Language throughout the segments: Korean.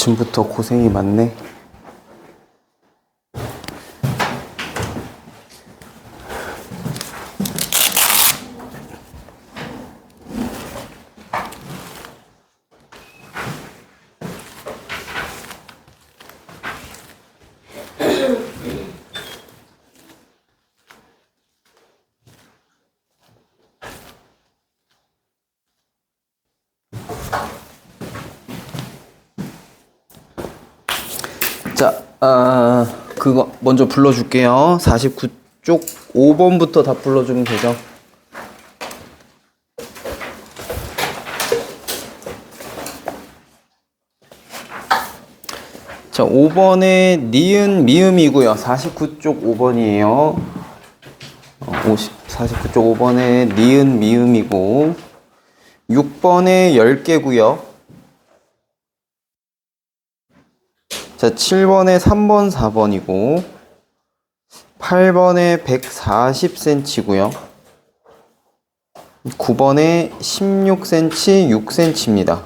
아침부터 고생이 많네. 자, 그거 먼저 불러줄게요. 49쪽 5번부터 다 불러주면 되죠. 자, 5번에 니은 미음이고요. 49쪽 5번이에요. 49쪽 5번에 니은 미음이고 6번에 10개고요. 자, 7번에 3번, 4번이고 8번에 140cm고요. 9번에 16cm, 6cm입니다.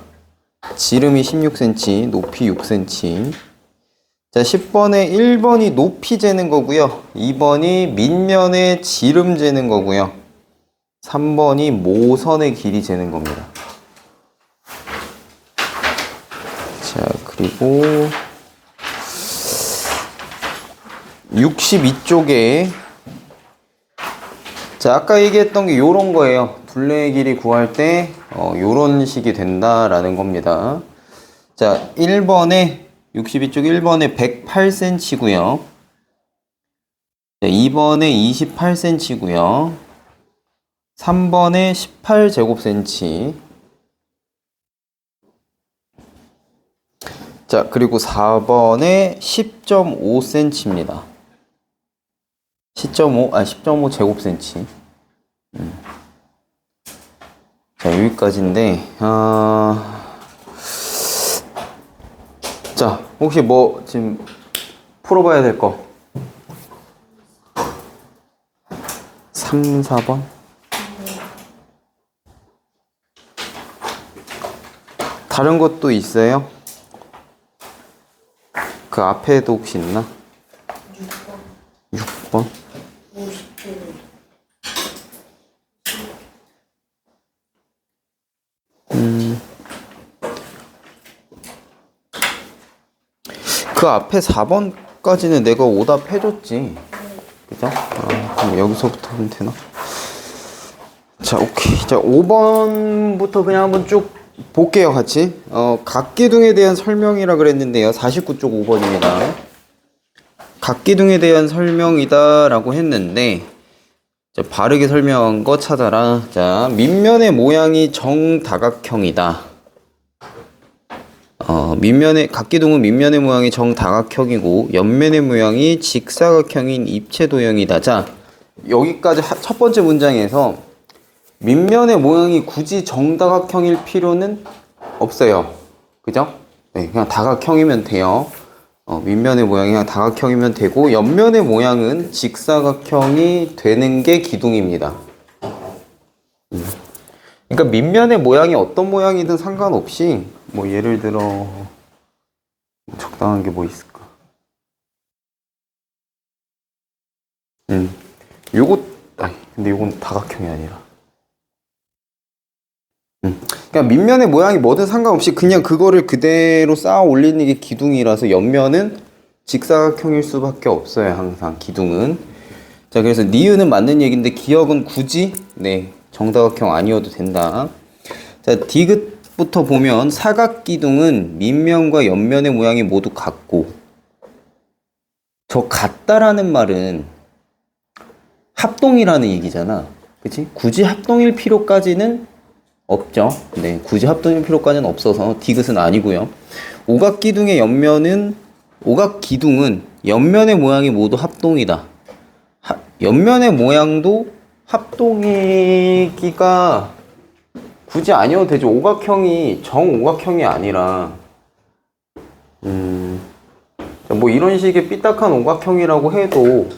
지름이 16cm, 높이 6cm. 자, 10번에 1번이 높이 재는 거고요. 2번이 밑면의 지름 재는 거고요. 3번이 모선의 길이 재는 겁니다. 자, 그리고 62쪽에 자, 아까 얘기했던 게 요런 거예요. 둘레의 길이 구할 때 요런 식이 된다라는 겁니다. 자, 1번에 62쪽 1번에 108cm고요. 2번에 28cm고요. 3번에 18제곱cm. 자, 그리고 4번에 10.5cm입니다. 10.5 제곱cm. 자, 여기까지인데, 자, 혹시 뭐 지금 풀어봐야 될 거? 3, 4번? 다른 것도 있어요? 그 앞에도 혹시 있나? 6번? 50그 앞에 4번까지는 내가 오답 해줬지. 그죠? 그럼 여기서부터 하면 되나? 자, 오케이. 자, 5번부터 그냥 한번 쭉 볼게요, 같이. 각기둥에 대한 설명이라 그랬는데요. 49쪽 5번입니다. 각기둥에 대한 설명이다 라고 했는데, 자, 바르게 설명한 거 찾아라. 자, 밑면의 모양이 정다각형이다. 각기둥은 밑면의 모양이 정다각형이고 옆면의 모양이 직사각형인 입체도형이다. 자, 여기까지 첫 번째 문장에서 밑면의 모양이 굳이 정다각형일 필요는 없어요. 그죠? 네, 그냥 다각형이면 돼요. 밑면의 모양이 그냥 다각형이면 되고 옆면의 모양은 직사각형이 되는 게 기둥입니다. 그러니까 밑면의 모양이 어떤 모양이든 상관없이 뭐 예를 들어 적당한 게 뭐 있을까? 근데 요건 다각형이 아니라. 그러니까 밑면의 모양이 뭐든 상관없이 그냥 그거를 그대로 쌓아 올리는 게 기둥이라서 옆면은 직사각형일 수밖에 없어요. 항상 기둥은. 자, 그래서 니은은 맞는 얘기인데 기억은 굳이 정다각형 아니어도 된다. 자, 디귿부터 보면 사각기둥은 밑면과 옆면의 모양이 모두 같고, 저 같다라는 말은 합동이라는 얘기잖아. 그치? 굳이 합동일 필요까지는 없죠. 네, 굳이 합동일 필요까지는 없어서 디귿은 아니고요. 오각기둥의 오각기둥은 옆면의 모양이 모두 합동이다. 옆면의 모양도 합동이기가 굳이 아니어도 되죠. 오각형이 정오각형이 아니라 뭐 이런 식의 삐딱한 오각형이라고 해도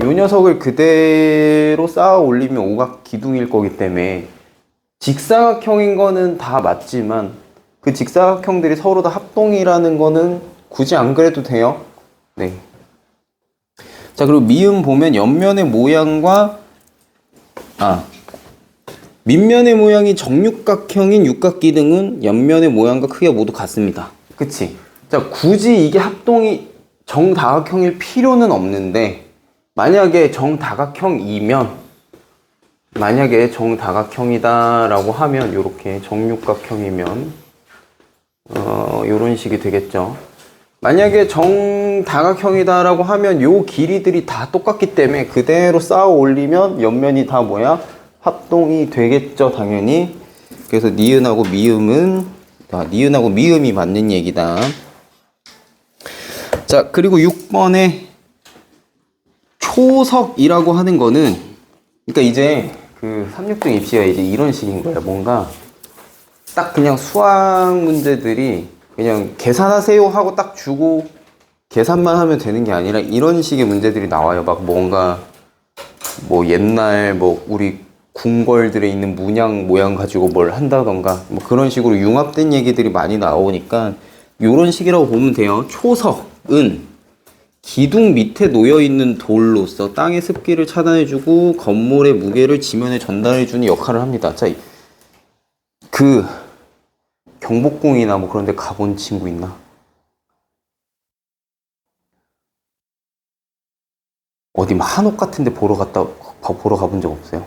이 녀석을 그대로 쌓아 올리면 오각기둥일 거기 때문에 직사각형인 거는 다 맞지만 그 직사각형들이 서로 다 합동이라는 거는 굳이 안 그래도 돼요. 네. 자, 그리고 미음 보면 옆면의 모양과 밑면의 모양이 정육각형인 육각기둥은 옆면의 모양과 크기가 모두 같습니다. 그치? 자, 굳이 이게 합동이 정다각형일 필요는 없는데 만약에 정다각형이다 라고 하면 이렇게 정육각형이면 요런 식이 되겠죠. 만약에 정다각형이다 라고 하면 요 길이들이 다 똑같기 때문에 그대로 쌓아 올리면 옆면이 다 뭐야? 합동이 되겠죠, 당연히. 그래서 니은하고 미음이 맞는 얘기다. 자, 그리고 6번에 초석이라고 하는 거는, 그러니까 이제 그 360 입시가 이제 이런 식인 거야. 뭔가 딱 그냥 수학 문제들이 그냥 계산하세요 하고 딱 주고 계산만 하면 되는 게 아니라 이런 식의 문제들이 나와요. 막 뭔가 뭐 옛날 뭐 우리 궁궐들에 있는 문양 모양 가지고 뭘 한다던가 뭐 그런 식으로 융합된 얘기들이 많이 나오니까 요런 식이라고 보면 돼요. 초석은 기둥 밑에 놓여있는 돌로서 땅의 습기를 차단해주고 건물의 무게를 지면에 전달해주는 역할을 합니다. 자, 그 경복궁이나 뭐 그런 데 가본 친구 있나? 어디 뭐 한옥 같은 데 보러 가본 적 없어요?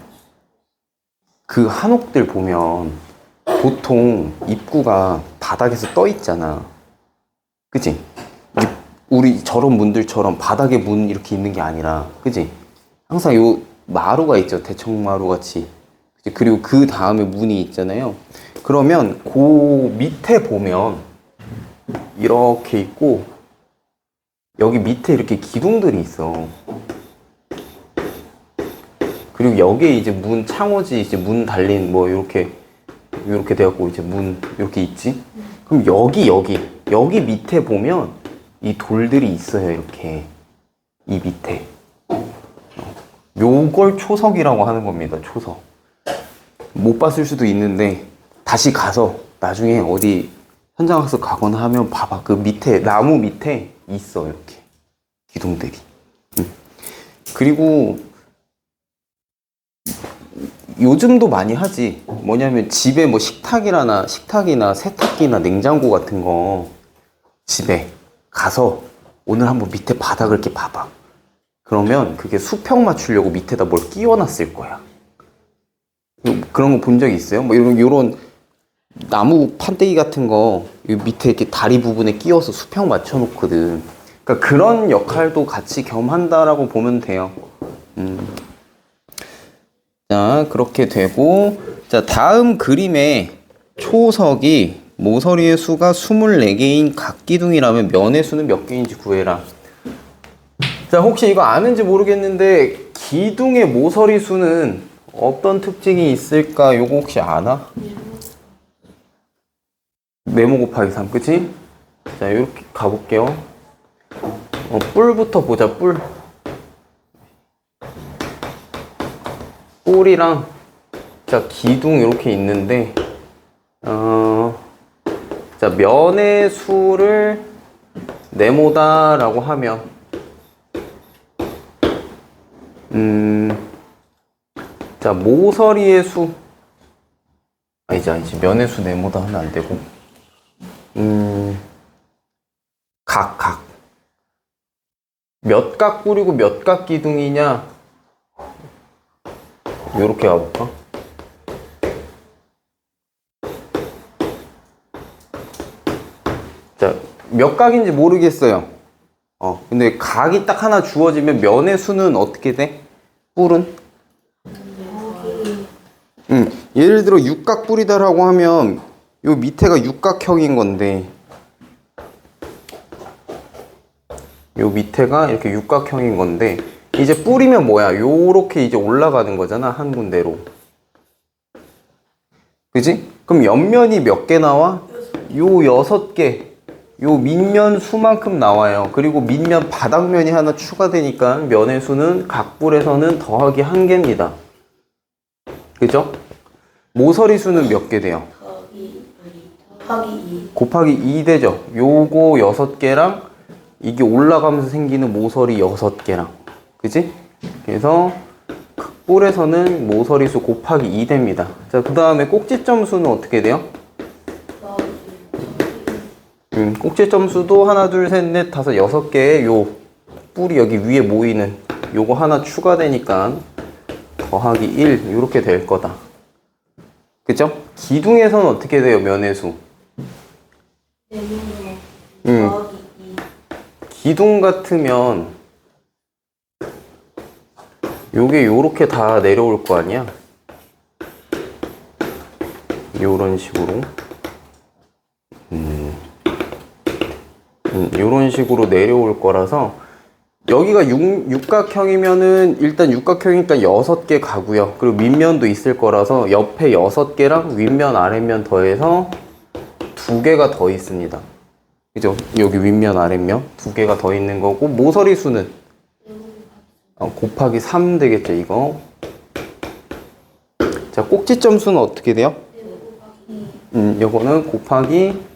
그 한옥들 보면 보통 입구가 바닥에서 떠 있잖아. 그치? 우리 저런 문들처럼 바닥에 문 이렇게 있는 게 아니라, 그치? 항상 요 마루가 있죠. 대청마루 같이. 그치? 그리고 그 다음에 문이 있잖아요. 그러면 그 밑에 보면 이렇게 있고 여기 밑에 이렇게 기둥들이 있어. 그리고 여기에 이제 문 창호지 이제 문 달린 뭐 이렇게 돼갖고 이제 문 이렇게 있지. 그럼 여기 밑에 보면 이 돌들이 있어요. 이렇게 이 밑에 요걸 초석이라고 하는 겁니다. 초석. 못 봤을 수도 있는데 다시 가서 나중에 어디 현장 학습 가거나 하면 봐봐. 그 밑에 나무 밑에 있어 이렇게 기둥들이. 그리고 요즘도 많이 하지. 뭐냐면 집에 뭐 식탁이나 세탁기나 냉장고 같은 거 집에 가서 오늘 한번 밑에 바닥을 이렇게 봐봐. 그러면 그게 수평 맞추려고 밑에다 뭘 끼워놨을 거야. 그런 거 본 적 있어요? 뭐 이런 나무 판때기 같은 거 밑에 이렇게 다리 부분에 끼워서 수평 맞춰놓거든. 그러니까 그런 역할도 같이 겸한다라고 보면 돼요. 자, 그렇게 되고, 자, 다음 그림에 초석이 모서리의 수가 24개인 각기둥이라면 면의 수는 몇 개인지 구해라. 자, 혹시 이거 아는지 모르겠는데 기둥의 모서리 수는 어떤 특징이 있을까? 요거 혹시 아나? 네모 곱하기 3, 그치? 자, 이렇게 가볼게요. 뿔부터 보자, 뿔. 뿔이랑, 자, 기둥 이렇게 있는데, 자, 면의 수를 네모다라고 하면, 자, 모서리의 수, 아니지, 면의 수 네모다 하면 안 되고, 각. 몇 각 뿔이고 몇 각 기둥이냐, 요렇게 가볼까? 자, 몇 각인지 모르겠어요. 근데 각이 딱 하나 주어지면 면의 수는 어떻게 돼? 뿔은? 예를 들어 육각 뿔이다라고 하면 요 밑에가 육각형인 건데 요 밑에가 이렇게 육각형인 건데 이제 뿔이면 뭐야? 요렇게 이제 올라가는 거잖아, 한 군데로. 그지? 그럼 옆면이 몇 개 나와? 요 6개. 요 밑면 수만큼 나와요. 그리고 밑면 바닥면이 하나 추가되니까 면의 수는 각 뿔에서는 더하기 1개입니다. 그죠? 모서리 수는 몇 개 돼요? 곱하기 2. 곱하기 2 되죠. 요거 6개랑 이게 올라가면서 생기는 모서리 6개랑. 그지? 그래서 극볼에서는 모서리 수 곱하기 2 됩니다. 자, 그 다음에 꼭지점 수는 어떻게 돼요? 꼭지점 수도 하나, 둘, 셋, 넷, 다섯, 6개의 요 뿔이 여기 위에 모이는 요거 하나 추가되니까 더하기 1 이렇게 될 거다. 그죠? 기둥에서는 어떻게 돼요? 면의 수. 더하기 2. 기둥 같으면 요게 요렇게 다 내려올 거 아니야? 요런 식으로. 요런 식으로 내려올 거라서 여기가 육각형이면은 일단 육각형이니까 6개 가고요. 그리고 밑면도 있을 거라서 옆에 6개랑 윗면 아랫면 더해서 2개가 더 있습니다. 그죠? 여기 윗면 아랫면 2개가 더 있는 거고 모서리 수는 곱하기 3 되겠죠 이거. 자, 꼭지점 수는 어떻게 돼요? 요거는 곱하기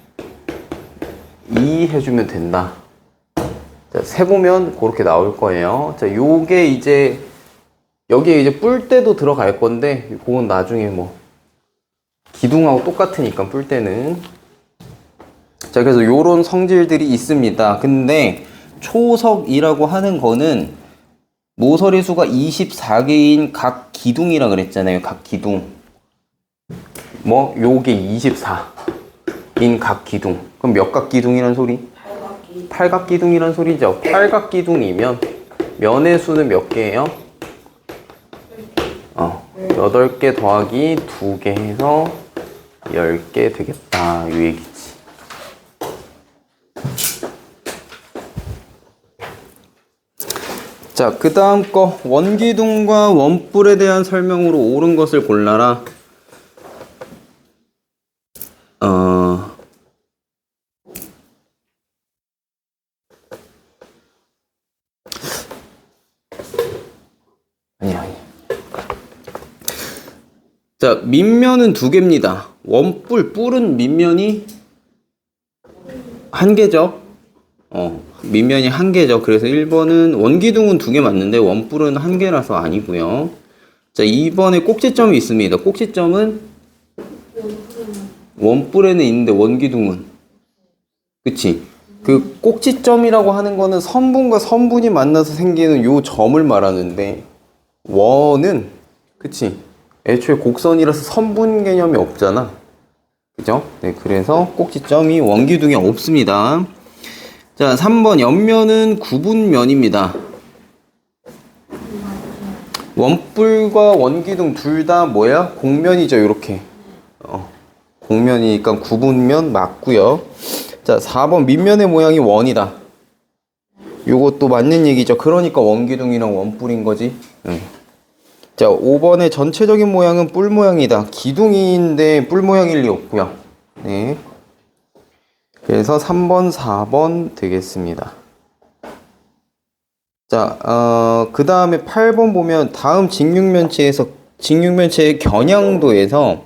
2 해주면 된다. 자, 세보면 그렇게 나올 거예요. 자, 요게 이제 여기에 이제 뿔대도 들어갈 건데 그건 나중에 뭐 기둥하고 똑같으니까 뿔대는. 자, 그래서 요런 성질들이 있습니다. 근데 초석이라고 하는 거는 모서리 수가 24개인 각 기둥이라 그랬잖아요. 각 기둥. 뭐 요게 24인 각 기둥. 그럼 몇 각 기둥이란 소리? 팔각 기둥이란 소리죠. 팔각 기둥이면 면의 수는 몇 개예요? 8개 더하기 2개 해서 10개 되겠다. 이 얘기지. 자, 그 다음 거 원기둥과 원뿔에 대한 설명으로 옳은 것을 골라라. 아니야. 자, 밑면은 2개입니다. 뿔은 밑면이 1개죠. 밑면이 1개죠. 그래서 1번은 원기둥은 2개 맞는데 원뿔은 1개라서 아니고요. 자, 2번에 꼭지점이 있습니다. 꼭지점은 원뿔에는 있는데 원기둥은 그치? 그 꼭지점이라고 하는 거는 선분과 선분이 만나서 생기는 요 점을 말하는데 원은 그치? 애초에 곡선이라서 선분 개념이 없잖아. 그죠? 네, 그래서 꼭지점이 원기둥에 없습니다. 자, 3번 옆면은 구분면입니다. 원뿔과 원기둥 둘 다 뭐야? 곡면이죠, 요렇게. 곡면이니까 구분면 맞고요. 자, 4번 밑면의 모양이 원이다. 요것도 맞는 얘기죠. 그러니까 원기둥이랑 원뿔인 거지. 자, 5번의 전체적인 모양은 뿔 모양이다. 기둥인데 뿔 모양일 리 없고요. 네. 그래서 3번, 4번 되겠습니다. 자, 그 다음에 8번 보면 다음 직육면체의 겨냥도에서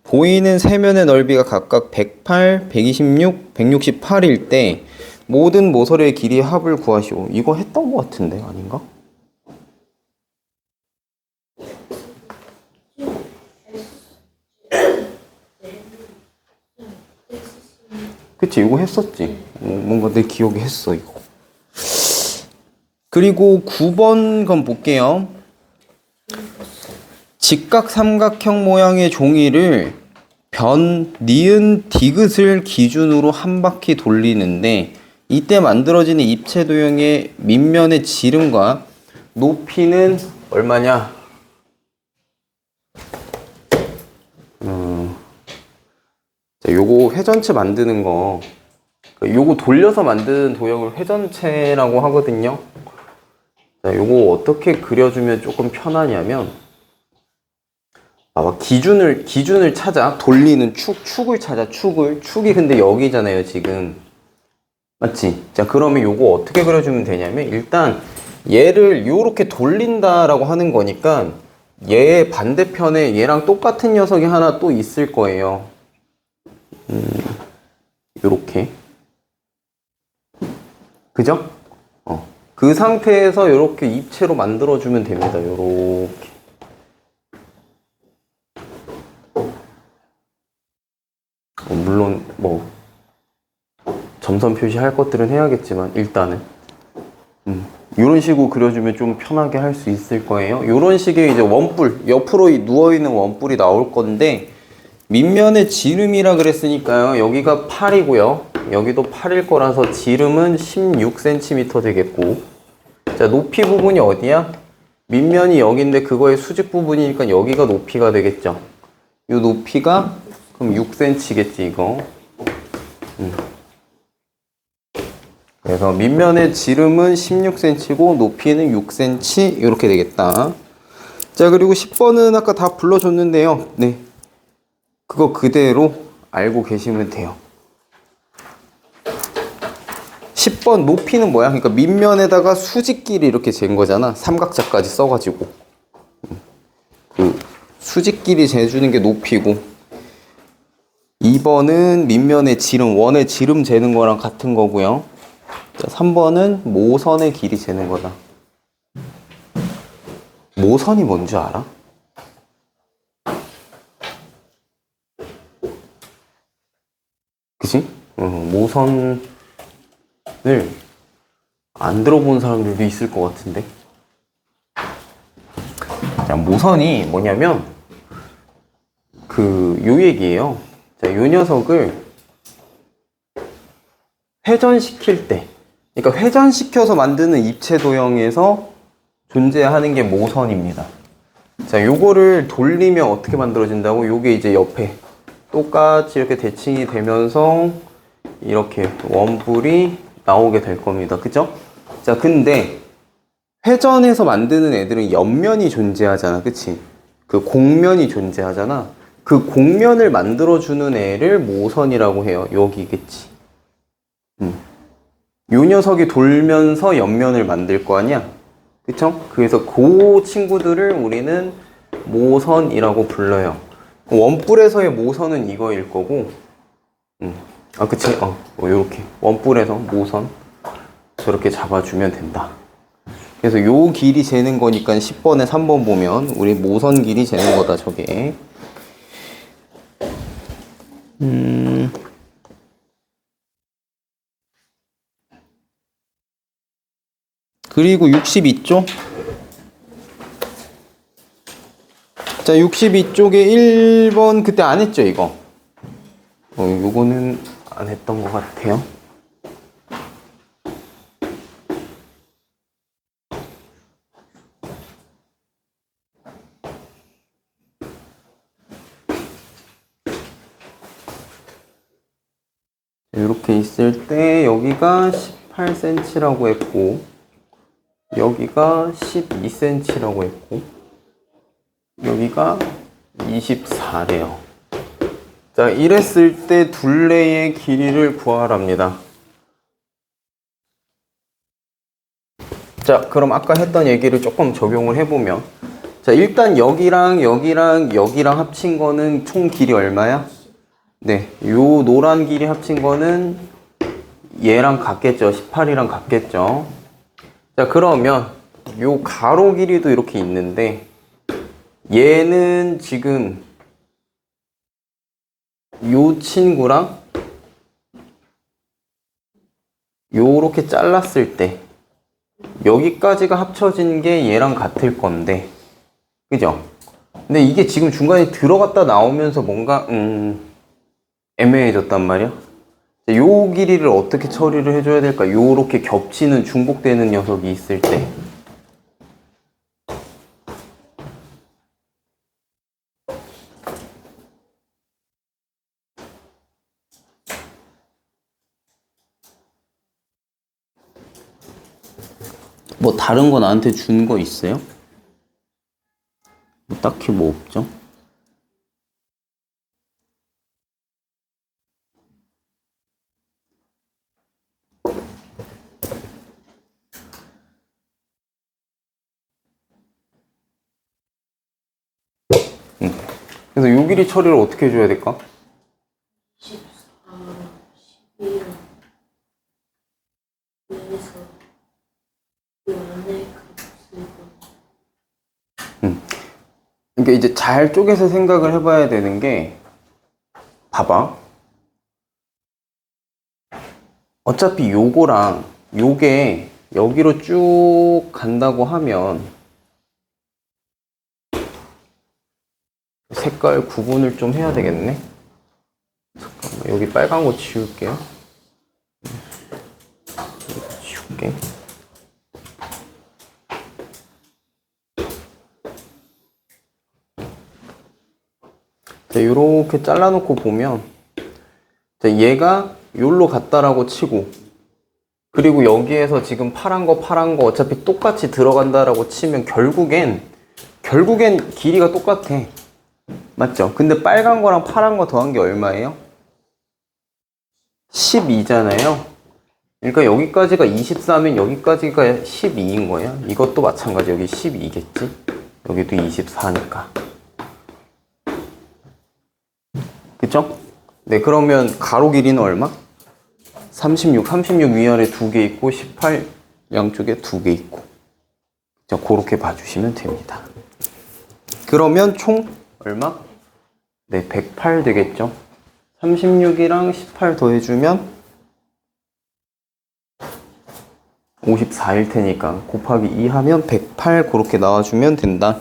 보이는 세면의 넓이가 각각 108, 126, 168일 때 모든 모서리의 길이의 합을 구하시오. 이거 했던 것 같은데 아닌가? 그치, 이거 했었지. 뭔가 내 기억에 했어 이거. 그리고 9번 건 볼게요. 직각 삼각형 모양의 종이를 변, 니은, 디귿을 기준으로 한 바퀴 돌리는데 이때 만들어지는 입체 도형의 밑면의 지름과 높이는 얼마냐? 자, 요거 회전체 만드는 거, 요거 돌려서 만드는 도형을 회전체라고 하거든요. 자, 요거 어떻게 그려주면 조금 편하냐면, 봐봐, 기준을 찾아. 돌리는 축을 찾아. 축이 근데 여기잖아요, 지금. 맞지? 자, 그러면 요거 어떻게 그려주면 되냐면, 일단 얘를 요렇게 돌린다라고 하는 거니까, 얘 반대편에 얘랑 똑같은 녀석이 하나 또 있을 거예요. 요렇게. 그죠? 그 상태에서 요렇게 입체로 만들어주면 됩니다. 요렇게. 물론 뭐 점선 표시할 것들은 해야겠지만 일단은 이런 식으로 그려주면 좀 편하게 할 수 있을 거예요. 이런 식의 이제 원뿔, 옆으로 누워있는 원뿔이 나올 건데 밑면에 지름이라 그랬으니까요. 여기가 8이고요. 여기도 8일 거라서 지름은 16cm 되겠고, 자, 높이 부분이 어디야? 밑면이 여기인데 그거의 수직 부분이니까 여기가 높이가 되겠죠. 이 높이가 그럼 6cm겠지 이거. 그래서 밑면의 지름은 16cm고 높이는 6cm 이렇게 되겠다. 자, 그리고 10번은 아까 다 불러줬는데요. 네, 그거 그대로 알고 계시면 돼요. 10번 높이는 뭐야? 그러니까 밑면에다가 수직끼리 이렇게 잰 거잖아. 삼각자까지 써가지고. 그 수직끼리 재주는 게 높이고, 2번은 밑면의 지름, 원의 지름 재는 거랑 같은 거고요. 자, 3번은 모선의 길이 재는 거다. 모선이 뭔 줄 알아? 그치? 모선을 안 들어본 사람들도 있을 것 같은데. 자, 모선이 뭐냐면 요 얘기예요. 자, 요 녀석을 회전시킬 때, 그러니까 회전시켜서 만드는 입체 도형에서 존재하는 게 모선입니다. 자, 요거를 돌리면 어떻게 만들어진다고? 요게 이제 옆에 똑같이 이렇게 대칭이 되면서 이렇게 원뿔이 나오게 될 겁니다. 그죠? 자, 근데 회전해서 만드는 애들은 옆면이 존재하잖아. 그치? 그 곡면이 존재하잖아. 그 곡면을 만들어주는 애를 모선이라고 해요. 여기겠지. 요 녀석이 돌면서 옆면을 만들 거 아니야? 그쵸? 그래서 그 친구들을 우리는 모선이라고 불러요. 원뿔에서의 모선은 이거일 거고, 아, 그치? 요렇게. 원뿔에서 모선. 저렇게 잡아주면 된다. 그래서 요 길이 재는 거니까 10번에 3번 보면 우리 모선 길이 재는 거다, 저게. 그리고 62쪽. 자, 62쪽에 1번 그때 안 했죠, 이거? 요거는 안 했던 것 같아요. 이렇게 있을 때 여기가 18cm라고 했고 여기가 12cm라고 했고 여기가 24래요. 자, 이랬을 때 둘레의 길이를 구하랍니다. 자, 그럼 아까 했던 얘기를 조금 적용을 해보면, 자, 일단 여기랑 여기랑 여기랑 합친 거는 총 길이 얼마야? 네, 요 노란 길이 합친 거는 얘랑 같겠죠. 18이랑 같겠죠. 자, 그러면 요 가로 길이도 이렇게 있는데 얘는 지금 요 친구랑 요렇게 잘랐을 때 여기까지가 합쳐진 게 얘랑 같을 건데, 그죠? 근데 이게 지금 중간에 들어갔다 나오면서 뭔가 애매해졌단 말이야. 요 길이를 어떻게 처리를 해줘야 될까? 요렇게 겹치는 중복되는 녀석이 있을 때 뭐 다른 거 나한테 준 거 있어요? 뭐 딱히 뭐 없죠? 그래서 요 길이 처리를 어떻게 해줘야 될까? 14, 그러니까 이제 잘 쪼개서 생각을 해봐야 되는 게, 봐봐. 어차피 요거랑 요게 여기로 쭉 간다고 하면 색깔 구분을 좀 해야 되겠네. 잠깐만, 여기 빨간 거 지울게요. 지울게. 자, 요렇게 잘라놓고 보면, 자, 얘가 요로 갔다라고 치고, 그리고 여기에서 지금 파란 거 어차피 똑같이 들어간다라고 치면 결국엔 길이가 똑같아. 맞죠? 근데 빨간 거랑 파란 거 더한 게 얼마예요? 12잖아요. 그러니까 여기까지가 24면 여기까지가 12인 거야. 이것도 마찬가지. 여기 12겠지? 여기도 24니까. 그쵸? 네, 그러면 가로 길이는 얼마? 36 위아래 2개 있고 18 양쪽에 2개 있고. 자, 그렇게 봐주시면 됩니다. 그러면 총 얼마? 네, 108 되겠죠? 36이랑 18 더해주면 54일 테니까 곱하기 2 하면 108 그렇게 나와주면 된다.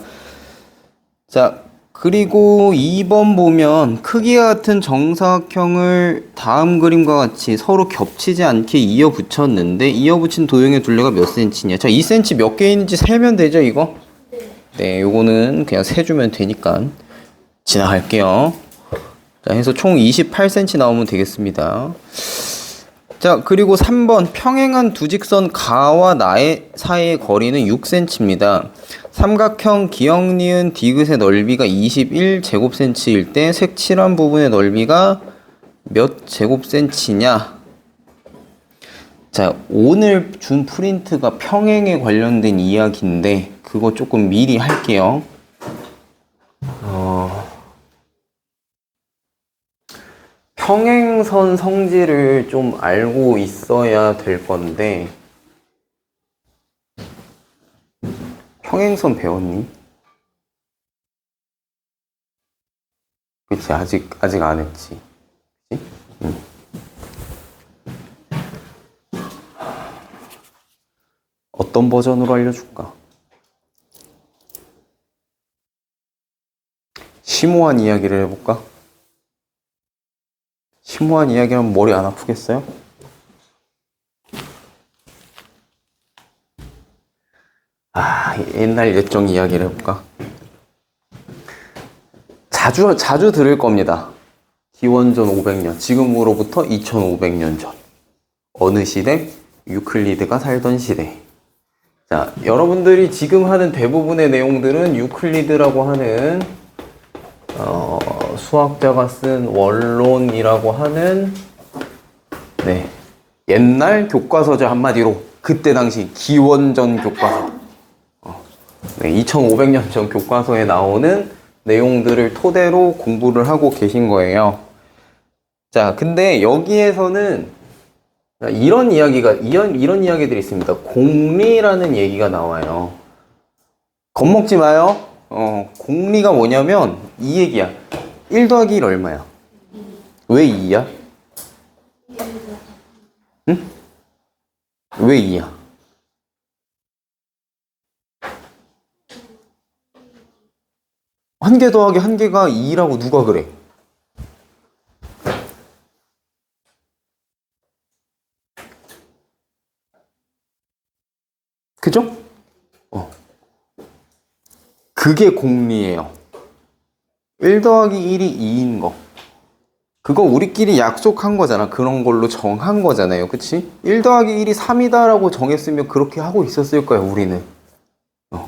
자, 그리고 2번 보면 크기가 같은 정사각형을 다음 그림과 같이 서로 겹치지 않게 이어 붙였는데 이어 붙인 도형의 둘레가 몇 cm냐. 자, 2cm 몇 개 있는지 세면 되죠, 이거? 네, 요거는 그냥 세주면 되니까 지나갈게요. 자, 해서 총 28cm 나오면 되겠습니다. 자, 그리고 3번 평행한 두 직선 가와 나의 사이의 거리는 6cm입니다. 삼각형 기역 니은 디귿의 넓이가 21제곱센치일 때 색칠한 부분의 넓이가 몇 제곱센치냐? 자, 오늘 준 프린트가 평행에 관련된 이야기인데 그거 조금 미리 할게요. 평행선 성질을 좀 알고 있어야 될 건데 평행선 배웠니? 그치, 아직 안 했지. 그치? 응. 어떤 버전으로 알려줄까? 심오한 이야기를 해볼까? 심오한 이야기하면 머리 안 아프겠어요? 옛날 예정 이야기를 해볼까? 자주 들을 겁니다. 기원전 500년, 지금으로부터 2500년 전. 어느 시대? 유클리드가 살던 시대. 자, 여러분들이 지금 하는 대부분의 내용들은 유클리드라고 하는 수학자가 쓴 원론이라고 하는 네, 옛날 교과서죠. 한마디로 그때 당시 기원전 교과서. 네, 2500년 전 교과서에 나오는 내용들을 토대로 공부를 하고 계신 거예요. 자, 근데 여기에서는 이런 이야기들이 있습니다. 공리라는 얘기가 나와요. 겁먹지 마요. 공리가 뭐냐면 이 얘기야. 1 더하기 1 얼마야? 왜 2야? 응? 왜 2야? 한 개 더하기 한 개가 2라고 누가 그래? 그죠? 그게 공리예요. 1 더하기 1이 2인 거. 그거 우리끼리 약속한 거잖아. 그런 걸로 정한 거잖아요. 그치? 1 더하기 1이 3이다라고 정했으면 그렇게 하고 있었을 거야, 우리는.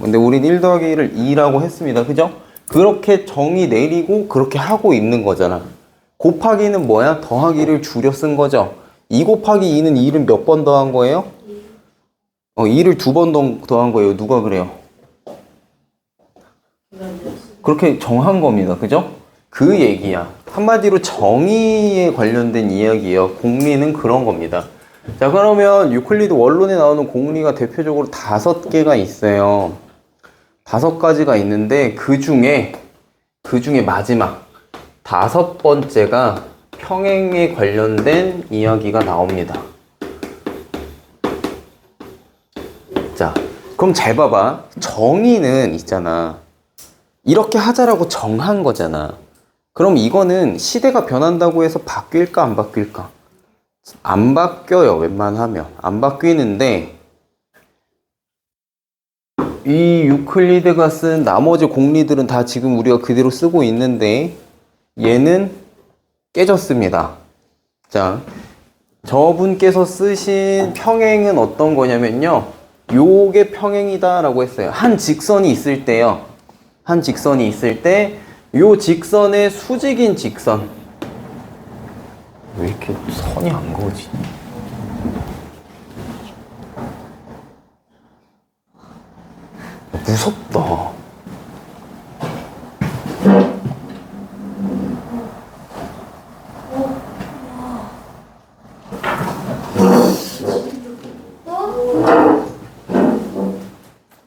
근데 우린 1 더하기 1을 2라고 했습니다. 그죠? 그렇게 정의 내리고 그렇게 하고 있는 거잖아. 곱하기는 뭐야? 더하기를 줄여 쓴 거죠. 2 곱하기 2는 2를 몇 번 더한 거예요? 2를 2번 더한 거예요. 누가 그래요? 그렇게 정한 겁니다. 그죠? 그 얘기야. 한마디로 정의에 관련된 이야기예요. 공리는 그런 겁니다. 자, 그러면 유클리드 원론에 나오는 공리가 대표적으로 5개가 있어요. 5가지가 있는데 그 중에 마지막 5번째가 평행에 관련된 이야기가 나옵니다. 자, 그럼 잘 봐봐. 정의는 있잖아. 이렇게 하자라고 정한 거잖아. 그럼 이거는 시대가 변한다고 해서 바뀔까 안 바뀔까? 안 바뀌어요. 웬만하면 안 바뀌는데 이 유클리드가 쓴 나머지 공리들은 다 지금 우리가 그대로 쓰고 있는데 얘는 깨졌습니다. 자, 저분께서 쓰신 평행은 어떤 거냐면요, 요게 평행이다 라고 했어요. 한 직선이 있을 때요, 한 직선이 있을 때 요 직선의 수직인 직선. 왜 이렇게 선이 안 그어지? 무섭다.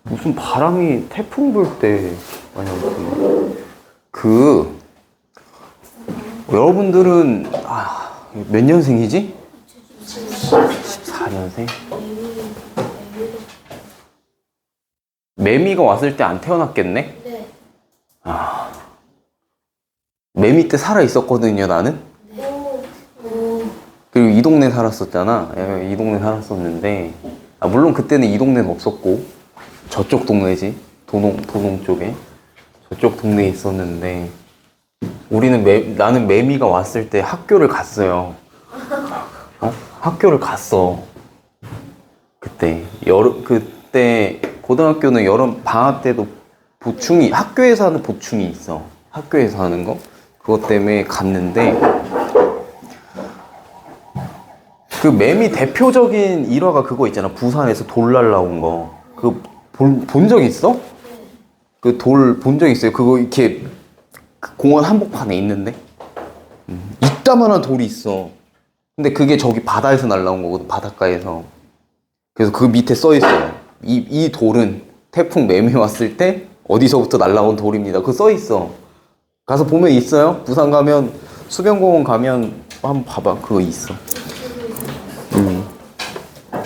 무슨 바람이 태풍 불 때 마냥 여러분들은 몇 년생이지? 14년생? 매미가 왔을 때 안 태어났겠네? 네. 매미 때 살아 있었거든요, 나는. 그리고 이 동네 살았었잖아. 이 동네 살았었는데, 물론 그때는 이 동네는 없었고, 저쪽 동네지. 도농 쪽에. 저쪽 동네에 있었는데, 나는 매미가 왔을 때 학교를 갔어요. 학교를 갔어. 그때 고등학교는 여름 방학 때도 학교에서 하는 보충이 있어. 학교에서 하는 거. 그것 때문에 갔는데, 그 매미 대표적인 일화가 그거 있잖아. 부산에서 돌 날라온 거. 그거 본 적 있어? 그 돌 본 적 있어요? 그거 이렇게 공원 한복판에 있는데? 이따만한 돌이 있어. 근데 그게 저기 바다에서 날라온 거거든, 바닷가에서. 그래서 그 밑에 써 있어요. 이 돌은 태풍 매미 왔을 때 어디서부터 날라온 돌입니다. 그거 써 있어. 가서 보면 있어요. 부산 가면, 수변공원 가면 한번 봐봐. 그거 있어.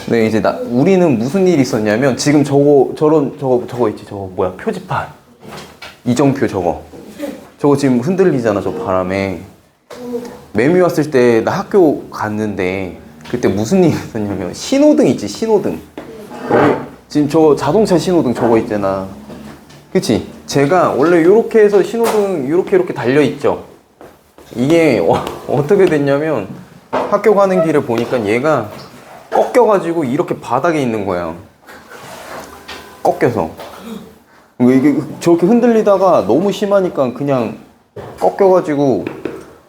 네, 이제 우리는 무슨 일이 있었냐면, 지금 저거 있지, 저거 뭐야, 표지판. 이정표 저거 지금 흔들리잖아, 저 바람에. 매미 왔을 때 나 학교 갔는데, 그때 무슨 일이 있었냐면, 신호등 있지, 신호등. 여기 지금 저 자동차 신호등 저거 있잖아. 그치? 제가 원래 요렇게 해서 신호등 이렇게 달려있죠. 이게 어떻게 됐냐면, 학교 가는 길에 보니까 얘가 꺾여가지고 이렇게 바닥에 있는 거야. 꺾여서. 이게 저렇게 흔들리다가 너무 심하니까 그냥 꺾여가지고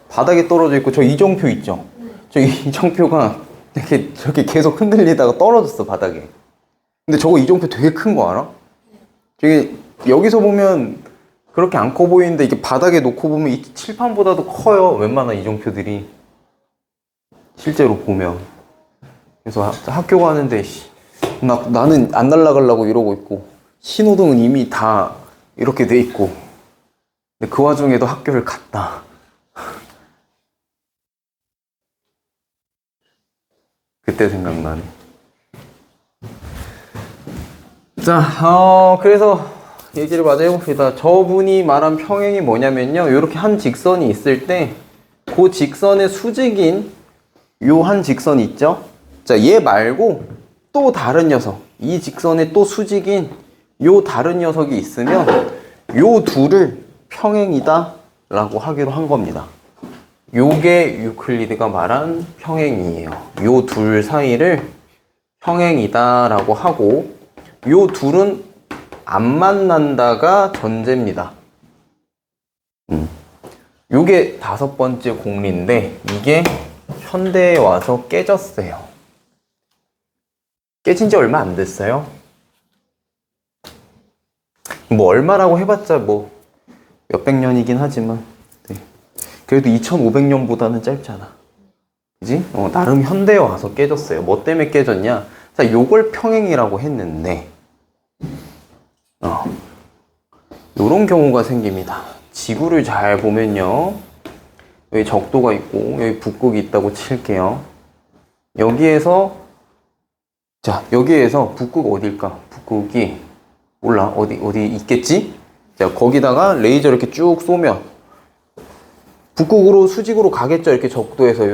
바닥에 떨어져 있고, 저 이정표 있죠? 저 이정표가 저렇게 계속 흔들리다가 떨어졌어, 바닥에. 근데 저거 이정표 되게 큰 거 알아? 저게 여기서 보면 그렇게 안 커 보이는데, 이게 바닥에 놓고 보면 이 칠판보다도 커요, 웬만한 이정표들이. 실제로 보면. 그래서 학교 가는데 나는 안 날아가려고 이러고 있고, 신호등은 이미 다 이렇게 돼 있고, 근데 그 와중에도 학교를 갔다. 그때 생각나네. 자, 그래서 얘기를 마저 해봅시다. 저분이 말한 평행이 뭐냐면요, 이렇게 한 직선이 있을 때 그 직선의 수직인 요 한 직선이 있죠? 자, 얘 말고 또 다른 녀석, 이 직선에 또 수직인 요 다른 녀석이 있으면 요 둘을 평행이다 라고 하기로 한 겁니다. 요게 유클리드가 말한 평행이에요. 요 둘 사이를 평행이다 라고 하고, 요 둘은 안 만난다가 전제입니다. 요게 5번째 공리인데, 이게 현대에 와서 깨졌어요. 깨진 지 얼마 안 됐어요. 뭐 얼마라고 해봤자 뭐 몇백 년이긴 하지만, 네. 그래도 2500년보다는 짧잖아. 그지? 나름 현대에 와서 깨졌어요. 뭐 때문에 깨졌냐? 자, 요걸 평행이라고 했는데, 이런 경우가 생깁니다. 지구를 잘 보면요. 여기 적도가 있고 여기 북극이 있다고 칠게요. 여기에서 북극 어딜까? 북극이 몰라. 어디 있겠지? 자, 거기다가 레이저 이렇게 쭉 쏘면 북극으로 수직으로 가겠죠. 이렇게 적도에서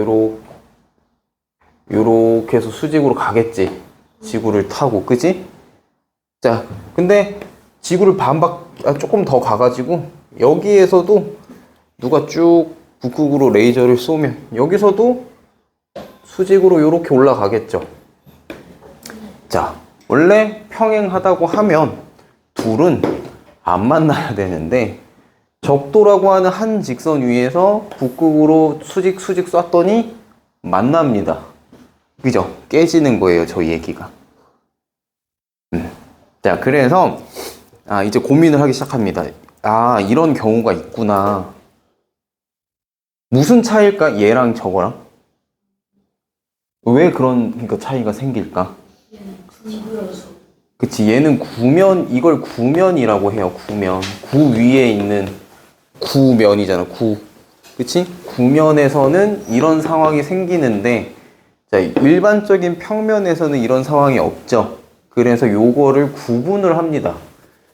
요렇게 해서 수직으로 가겠지. 지구를 타고, 그지? 자, 근데 지구를 조금 더 가가지고 여기에서도 누가 쭉 북극으로 레이저를 쏘면 여기서도 수직으로 요렇게 올라가겠죠. 자, 원래 평행하다고 하면 둘은 안 만나야 되는데 적도라고 하는 한 직선 위에서 북극으로 수직 쐈더니 만납니다. 그죠? 깨지는 거예요, 저 얘기가. 자, 그래서 이제 고민을 하기 시작합니다. 이런 경우가 있구나. 무슨 차이일까? 얘랑 저거랑? 왜 그런 차이가 생길까? 그치, 얘는 이걸 구면이라고 해요. 구면. 구 위에 있는 구면이잖아. 그치? 구면에서는 이런 상황이 생기는데, 자, 일반적인 평면에서는 이런 상황이 없죠. 그래서 요거를 구분을 합니다.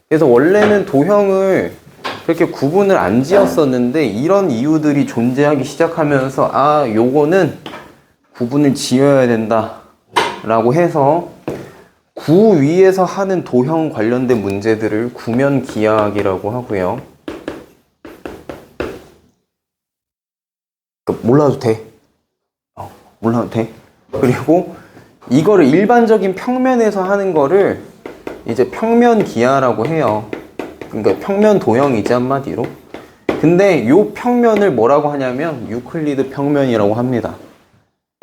그래서 원래는 도형을 그렇게 구분을 안 지었었는데 이런 이유들이 존재하기 시작하면서 요거는 구분을 지어야 된다 라고 해서 구 위에서 하는 도형 관련된 문제들을 구면기하학이라고 하고요. 몰라도 돼. 몰라도 돼. 그리고 이거를 일반적인 평면에서 하는 거를 이제 평면기하라고 해요. 그러니까 평면 도형이지 한마디로. 근데 요 평면을 뭐라고 하냐면 유클리드 평면이라고 합니다.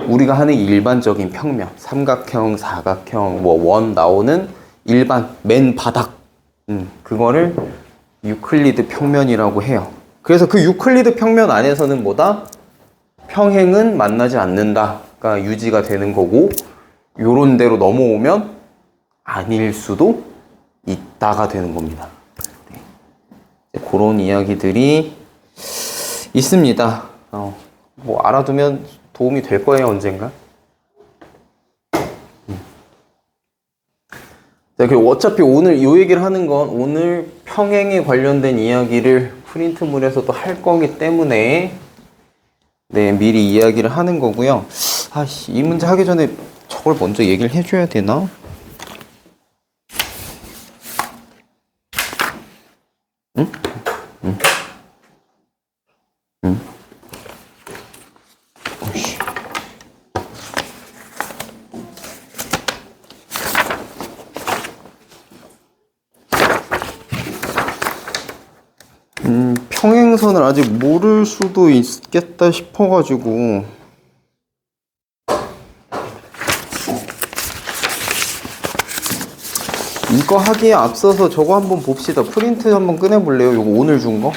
우리가 하는 일반적인 평면, 삼각형, 사각형, 원 나오는 일반 맨 바닥, 그거를 유클리드 평면이라고 해요. 그래서 그 유클리드 평면 안에서는 뭐다? 평행은 만나지 않는다가 유지가 되는 거고, 요런 데로 넘어오면 아닐 수도 있다가 되는 겁니다. 네. 그런 이야기들이 있습니다. 알아두면 도움이 될 거예요, 언젠가. 자, 그리고 어차피 오늘 요 얘기를 하는 건 오늘 평행에 관련된 이야기를 프린트물에서도 할 거기 때문에 네, 미리 이야기를 하는 거고요. 이 문제 하기 전에 저걸 먼저 얘기를 해줘야 되나? 응? 응? 응? 오씨. 평행선을 아직 모를 수도 있겠다 싶어가지고 이거 하기에 앞서서 저거 한번 봅시다. 프린트 한번 꺼내볼래요? 이거 오늘 준 거?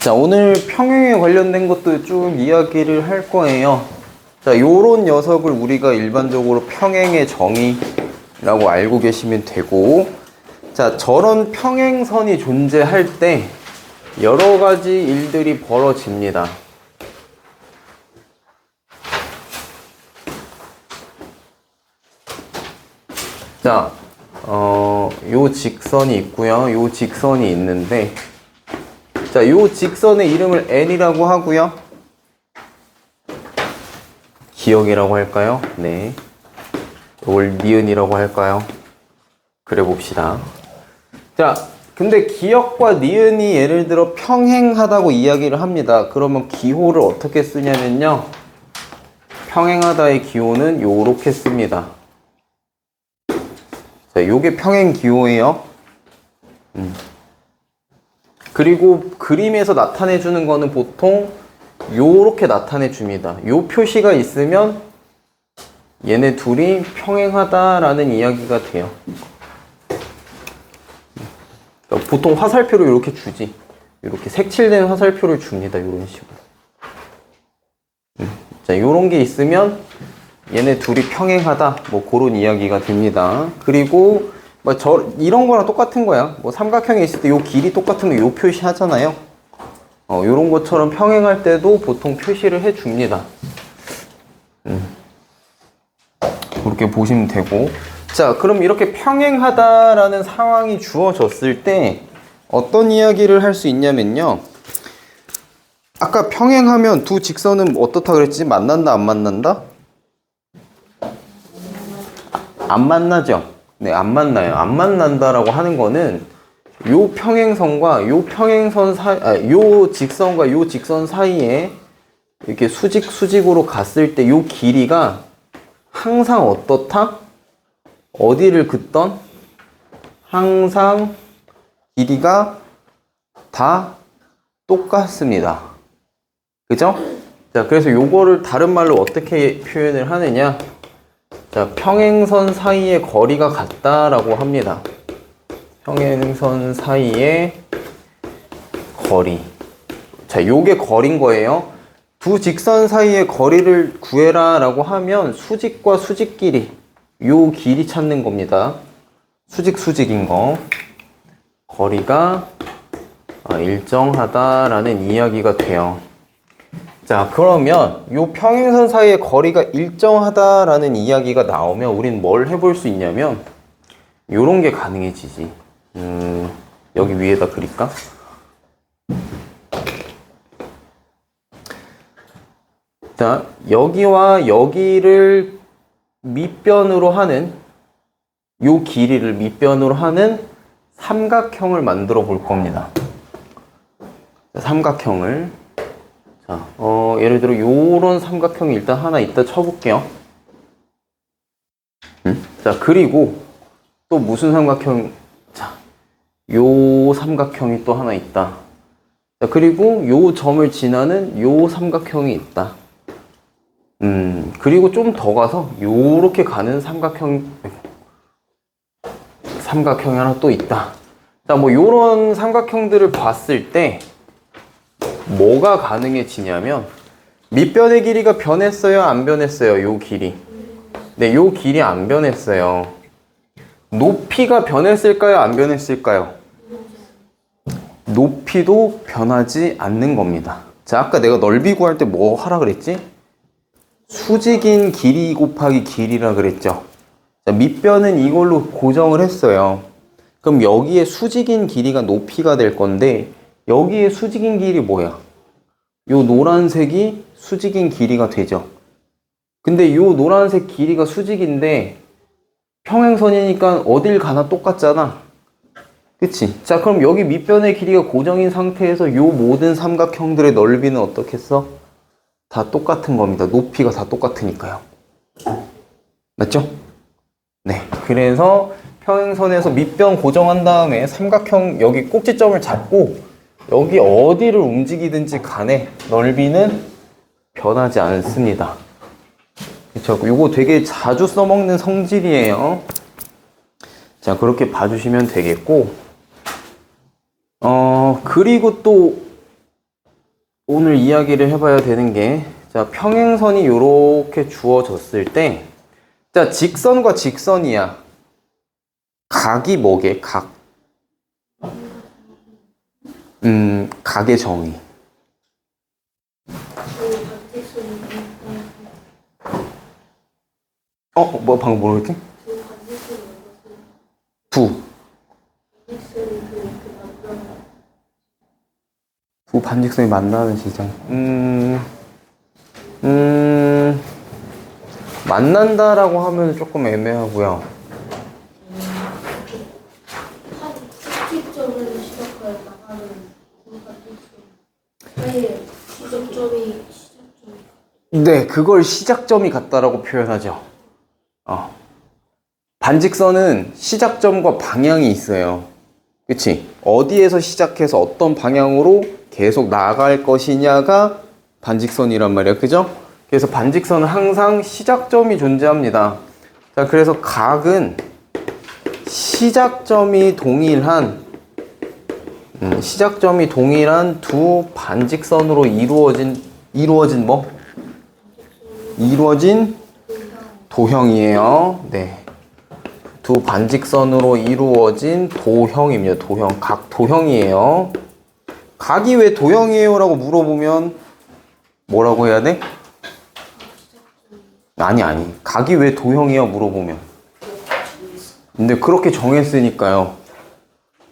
자, 오늘 평행에 관련된 것도 쭉 이야기를 할 거예요. 자, 요런 녀석을 우리가 일반적으로 평행의 정의라고 알고 계시면 되고, 자, 저런 평행선이 존재할 때 여러 가지 일들이 벌어집니다. 자, 요 직선이 있고요. 요 직선이 있는데, 자, 요 직선의 이름을 N이라고 하고요. 기역이라고 할까요? 네. 이걸 니은이라고 할까요? 그래 봅시다. 자, 근데 기역과 니은이 예를 들어 평행하다고 이야기를 합니다. 그러면 기호를 어떻게 쓰냐면요. 평행하다의 기호는 요렇게 씁니다. 자, 요게 평행 기호예요. 그리고 그림에서 나타내 주는 거는 보통 요렇게 나타내 줍니다. 요 표시가 있으면 얘네 둘이 평행하다라는 이야기가 돼요. 그러니까 보통 화살표를 이렇게 주지. 이렇게 색칠된 화살표를 줍니다. 이런 식으로. 자, 요런 게 있으면 얘네 둘이 평행하다. 뭐 그런 이야기가 됩니다. 그리고 뭐 이런 거랑 똑같은 거야. 뭐 삼각형이 있을 때 요 길이 똑같으면 요 표시 하잖아요. 요런 것처럼 평행할 때도 보통 표시를 해 줍니다. 그렇게 보시면 되고. 자, 그럼 이렇게 평행하다라는 상황이 주어졌을 때 어떤 이야기를 할 수 있냐면요. 아까 평행하면 두 직선은 어떻다 그랬지? 만난다, 안 만난다? 안 만나죠? 네, 안 만나요. 안 만난다라고 하는 거는 요 평행선과 요 평행선 요 직선과 요 직선 사이에 이렇게 수직으로 갔을 때 요 길이가 항상 어떻다? 어디를 긋던? 항상 길이가 다 똑같습니다. 그죠? 자, 그래서 요거를 다른 말로 어떻게 표현을 하느냐? 자, 평행선 사이의 거리가 같다라고 합니다. 평행선 사이의 거리. 자, 요게 거리인 거예요. 두 직선 사이의 거리를 구해라 라고 하면 수직과 수직 길이, 요 길이 찾는 겁니다. 수직인 거. 거리가 일정하다라는 이야기가 돼요. 자, 그러면 요 평행선 사이의 거리가 일정하다라는 이야기가 나오면 우리는 뭘 해볼 수 있냐면 요런 게 가능해지지. 여기 위에다 그릴까? 자, 여기와 여기를 밑변으로 하는 요 길이를 밑변으로 하는 삼각형을 만들어 볼 겁니다. 삼각형을 자, 예를 들어 요런 삼각형이 일단 하나 있다 쳐볼게요. 자, 그리고 또 무슨 삼각형? 자, 요 삼각형이 또 하나 있다. 자, 그리고 요 점을 지나는 요 삼각형이 있다. 그리고 좀 더 가서 요렇게 가는 삼각형이 하나 또 있다. 자, 뭐 요런 삼각형들을 봤을 때 뭐가 가능해지냐면 밑변의 길이가 변했어요, 안 변했어요? 요 길이. 네, 요 길이 안 변했어요. 높이가 변했을까요, 안 변했을까요? 높이도 변하지 않는 겁니다. 자, 아까 내가 넓이 구할 때 뭐 하라 그랬지? 수직인 길이 곱하기 길이라 그랬죠. 자, 밑변은 이걸로 고정을 했어요. 그럼 여기에 수직인 길이가 높이가 될 건데 여기에 수직인 길이 뭐야? 요 노란색이 수직인 길이가 되죠. 근데 요 노란색 길이가 수직인데 평행선이니까 어딜 가나 똑같잖아. 그치? 자, 그럼 여기 밑변의 길이가 고정인 상태에서 요 모든 삼각형들의 넓이는 어떻겠어? 다 똑같은 겁니다. 높이가 다 똑같으니까요. 맞죠? 네. 그래서 평행선에서 밑변 고정한 다음에 삼각형 여기 꼭지점을 잡고 여기 어디를 움직이든지 간에 넓이는 변하지 않습니다. 그쵸? 요거 되게 자주 써먹는 성질이에요. 자, 그렇게 봐주시면 되겠고, 그리고 또 오늘 이야기를 해봐야 되는 게, 자, 평행선이 요렇게 주어졌을 때, 자, 직선과 직선이야. 각이 뭐게? 각. 각의 정의. 뭐 방금 뭐라 그랬지? 두 반직선이 만나는 시장. 만난다라고 하면 조금 애매하고요. 시점을 시작할 나가는 사이에 시작점이 네, 그걸 시작점이 같다라고 표현하죠. 반직선은 시작점과 방향이 있어요. 그치? 어디에서 시작해서 어떤 방향으로 계속 나갈 것이냐가 반직선이란 말이야. 그죠? 그래서 반직선은 항상 시작점이 존재합니다. 자, 그래서 각은 시작점이 동일한 두 반직선으로 이루어진 도형이에요. 네. 두 반직선으로 이루어진 도형입니다. 도형. 각 도형이에요. 각이 왜 도형이에요? 라고 물어보면 뭐라고 해야 돼? 아니. 각이 왜 도형이야? 물어보면. 근데 그렇게 정했으니까요.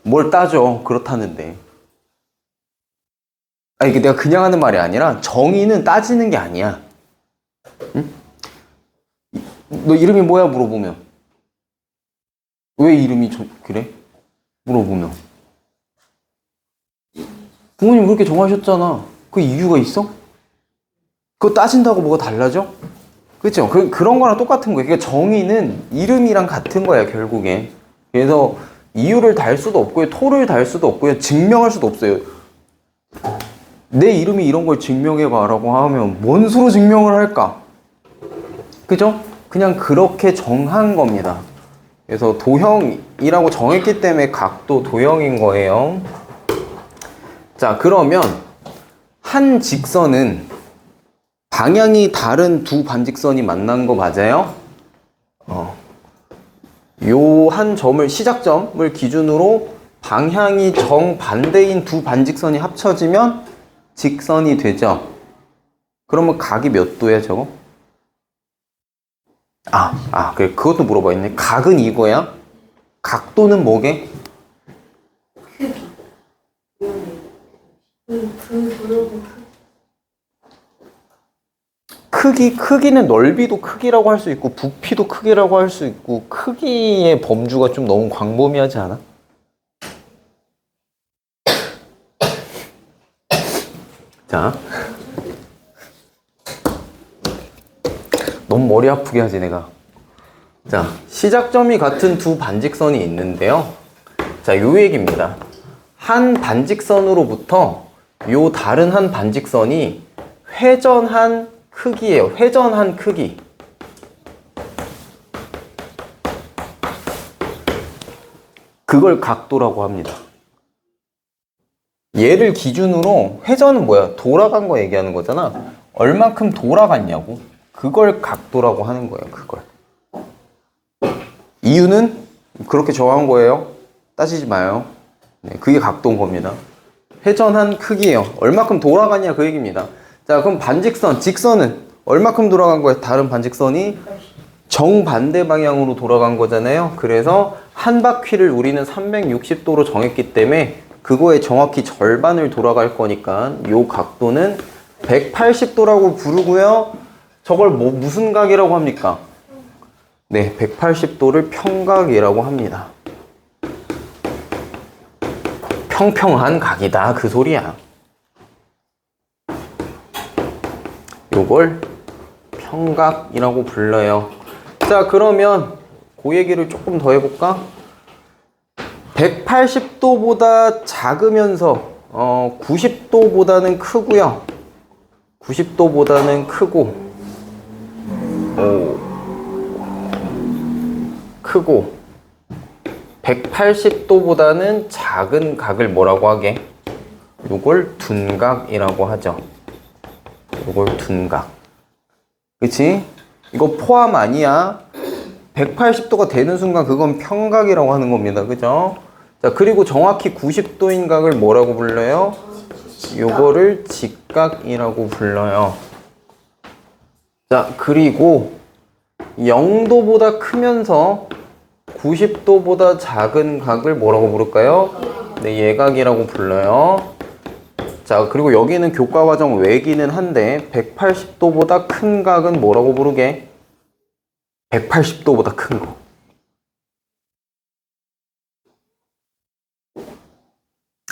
뭘 따져? 그렇다는데. 아니, 이게 내가 그냥 하는 말이 아니라 정의는 따지는 게 아니야. 응? 너 이름이 뭐야? 물어보면. 왜 이름이 그래? 물어보면. 부모님 그렇게 정하셨잖아. 그 이유가 있어? 그거 따진다고 뭐가 달라져? 그렇죠? 그런 거랑 똑같은 거예요. 그러니까 정의는 이름이랑 같은 거야, 결국에. 그래서 이유를 달 수도 없고요, 토를 달 수도 없고요, 증명할 수도 없어요. 내 이름이 이런 걸 증명해봐라고 하면 뭔 수로 증명을 할까? 그죠? 그냥 그렇게 정한 겁니다. 그래서 도형이라고 정했기 때문에 각도 도형인 거예요. 자, 그러면 한 직선은 방향이 다른 두 반직선이 만난 거 맞아요? 요 한 점을, 시작점을 기준으로 방향이 정반대인 두 반직선이 합쳐지면 직선이 되죠? 그러면 각이 몇 도야, 저거? 그래, 그것도 물어봐 있네. 각은 이거야? 각도는 뭐게? 크기는 넓이도 크기라고 할 수 있고, 부피도 크기라고 할 수 있고, 크기의 범주가 좀 너무 광범위하지 않아? 자. 너무 머리 아프게 하지, 내가. 자, 시작점이 같은 두 반직선이 있는데요. 자, 요 얘기입니다. 한 반직선으로부터 요 다른 한 반직선이 회전한 크기예요. 회전한 크기. 그걸 각도라고 합니다. 얘를 기준으로 회전은 뭐야? 돌아간 거 얘기하는 거잖아. 얼만큼 돌아갔냐고. 그걸 각도라고 하는 거예요. 그걸. 이유는 그렇게 정한 거예요. 따지지 마요. 네, 그게 각도인 겁니다. 회전한 크기예요. 얼마큼 돌아가냐 그 얘기입니다. 자, 그럼 반직선, 직선은 얼마큼 돌아간 거예요? 다른 반직선이 정반대 방향으로 돌아간 거잖아요. 그래서 한 바퀴를 우리는 360도로 정했기 때문에 그거의 정확히 절반을 돌아갈 거니까 요 각도는 180도라고 부르고요. 저걸 무슨 각이라고 합니까? 네, 180도를 평각이라고 합니다. 평평한 각이다, 그 소리야. 요걸 평각이라고 불러요. 자, 그러면 그 얘기를 조금 더 해볼까? 180도보다 작으면서 90도보다는 크고요. 90도보다는 크고 180도보다는 작은 각을 뭐라고 하게? 요걸 둔각이라고 하죠. 요걸 둔각. 그치? 이거 포함 아니야. 180도가 되는 순간 그건 평각이라고 하는 겁니다. 그죠? 자, 그리고 정확히 90도인 각을 뭐라고 불러요? 요거를 직각이라고 불러요. 자, 그리고 0도보다 크면서 90도보다 작은 각을 뭐라고 부를까요? 네, 예각이라고 불러요. 자, 그리고 여기는 교과과정 외기는 한데 180도보다 큰 각은 뭐라고 부르게? 180도보다 큰 거.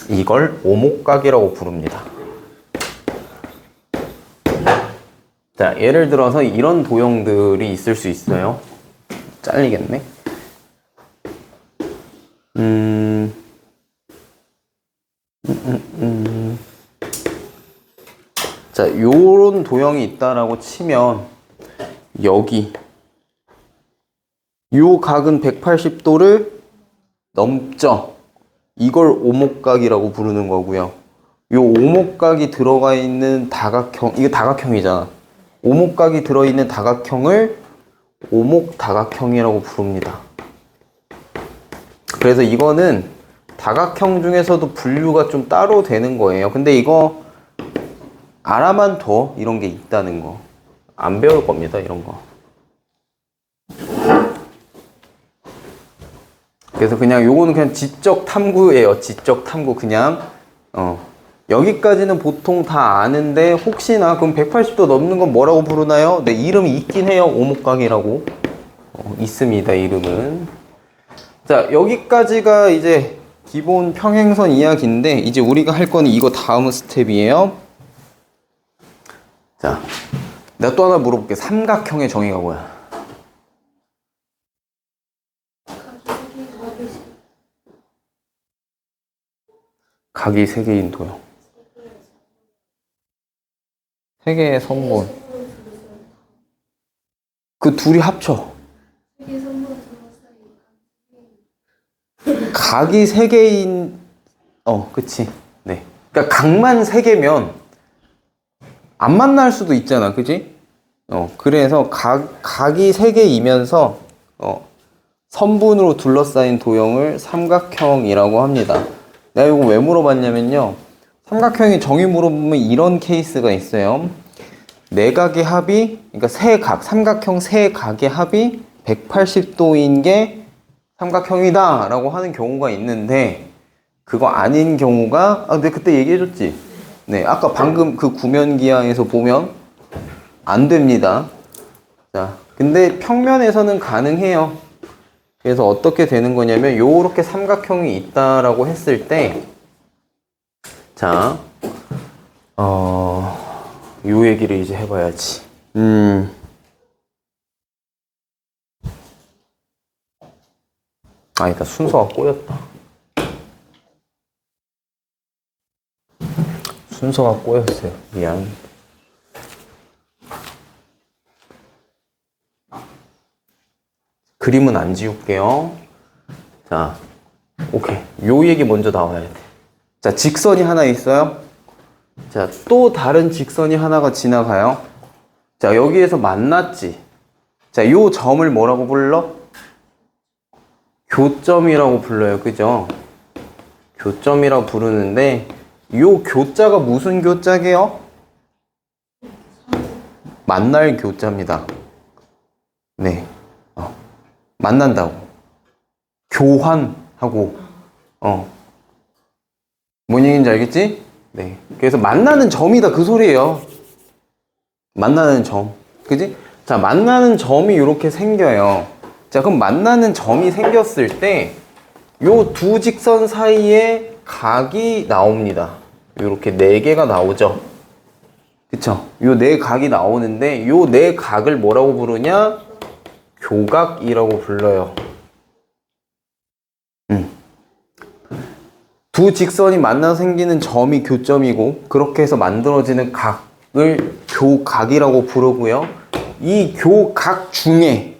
이걸 오목각이라고 부릅니다. 자, 예를 들어서 이런 도형들이 있을 수 있어요. 잘리겠네. 자, 요런 도형이 있다라고 치면 여기 요 각은 180도를 넘죠. 이걸 오목각이라고 부르는 거고요. 요 오목각이 들어가 있는 다각형, 이게 다각형이잖아. 오목각이 들어있는 다각형을 오목다각형이라고 부릅니다. 그래서 이거는 다각형 중에서도 분류가 좀 따로 되는 거예요. 근데 이거 알아만 둬. 이런 게 있다는 거. 안 배울 겁니다. 이런 거. 그래서 그냥 요거는 그냥 지적 탐구예요. 지적 탐구. 그냥 여기까지는 보통 다 아는데 혹시나 그럼 180도 넘는 건 뭐라고 부르나요? 네, 이름이 있긴 해요. 오목각이라고 있습니다. 이름은. 자, 여기까지가 이제 기본 평행선 이야기인데 이제 우리가 할 거는 이거 다음 스텝이에요. 자, 내가 또 하나 물어볼게. 삼각형의 정의가 뭐야? 각이 세 개인 도형. 세 개의 선분. 그 둘이 합쳐. 각이 세 개인, 그치. 네. 그러니까 각만 세 개면 안 만날 수도 있잖아. 그치? 그래서 각이 세 개이면서, 선분으로 둘러싸인 도형을 삼각형이라고 합니다. 내가 이거 왜 물어봤냐면요. 삼각형의 정의 물어보면 이런 케이스가 있어요. 네 각의 합이, 그러니까 세 각, 삼각형 세 각의 합이 180도인 게 삼각형이다 라고 하는 경우가 있는데, 그거 아닌 경우가, 내가 그때 얘기해줬지? 네, 아까 방금 그 구면기하에서 보면 안 됩니다. 자, 근데 평면에서는 가능해요. 그래서 어떻게 되는 거냐면 요렇게 삼각형이 있다라고 했을 때, 자, 요 얘기를 이제 해봐야지. 아니다, 순서가 꼬였다. 순서가 꼬였어요. 미안. 그림은 안 지울게요. 자, 오케이. 요 얘기 먼저 나와야 돼. 자, 직선이 하나 있어요. 자, 또 다른 직선이 하나가 지나가요. 자, 여기에서 만났지. 자, 요 점을 뭐라고 불러? 교점이라고 불러요. 그죠? 교점이라고 부르는데, 요 교자가 무슨 교자게요? 만날 교자입니다. 네. 만난다고. 교환하고, 뭔 얘기인지 알겠지? 네. 그래서 만나는 점이다. 그 소리예요. 만나는 점. 그지? 자, 만나는 점이 이렇게 생겨요. 자, 그럼 만나는 점이 생겼을 때, 요 두 직선 사이에 각이 나옵니다. 요렇게 네 개가 나오죠. 그쵸? 요 네 각이 나오는데, 요 네 각을 뭐라고 부르냐? 교각이라고 불러요. 두 직선이 만나서 생기는 점이 교점이고, 그렇게 해서 만들어지는 각을 교각이라고 부르고요. 이 교각 중에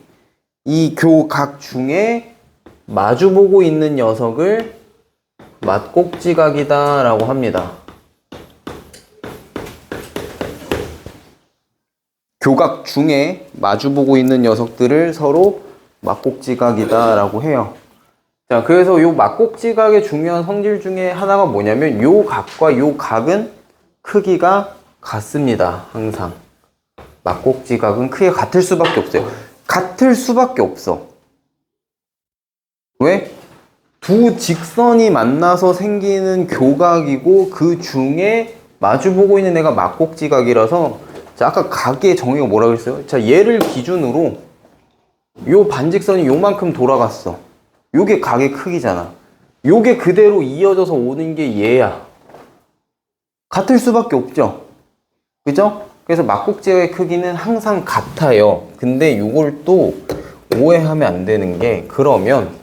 마주보고 있는 녀석을 맞꼭지각이다 라고 합니다. 교각 중에 마주보고 있는 녀석들을 서로 맞꼭지각이다 라고 해요. 자, 그래서 요 맞꼭지각의 중요한 성질 중에 하나가 뭐냐면 요 각과 요 각은 크기가 같습니다. 항상. 맞꼭지각은 크기가 같을 수밖에 없어요. 같을 수밖에 없어. 왜? 두 직선이 만나서 생기는 교각이고 그 중에 마주보고 있는 애가 맞꼭지각이라서, 자, 아까 각의 정의가 뭐라고 했어요? 자, 얘를 기준으로 요 반직선이 요만큼 돌아갔어. 요게 각의 크기잖아. 요게 그대로 이어져서 오는 게 얘야. 같을 수밖에 없죠. 그죠? 그래서 맞꼭지각의 크기는 항상 같아요. 근데 요걸 또 오해하면 안 되는 게, 그러면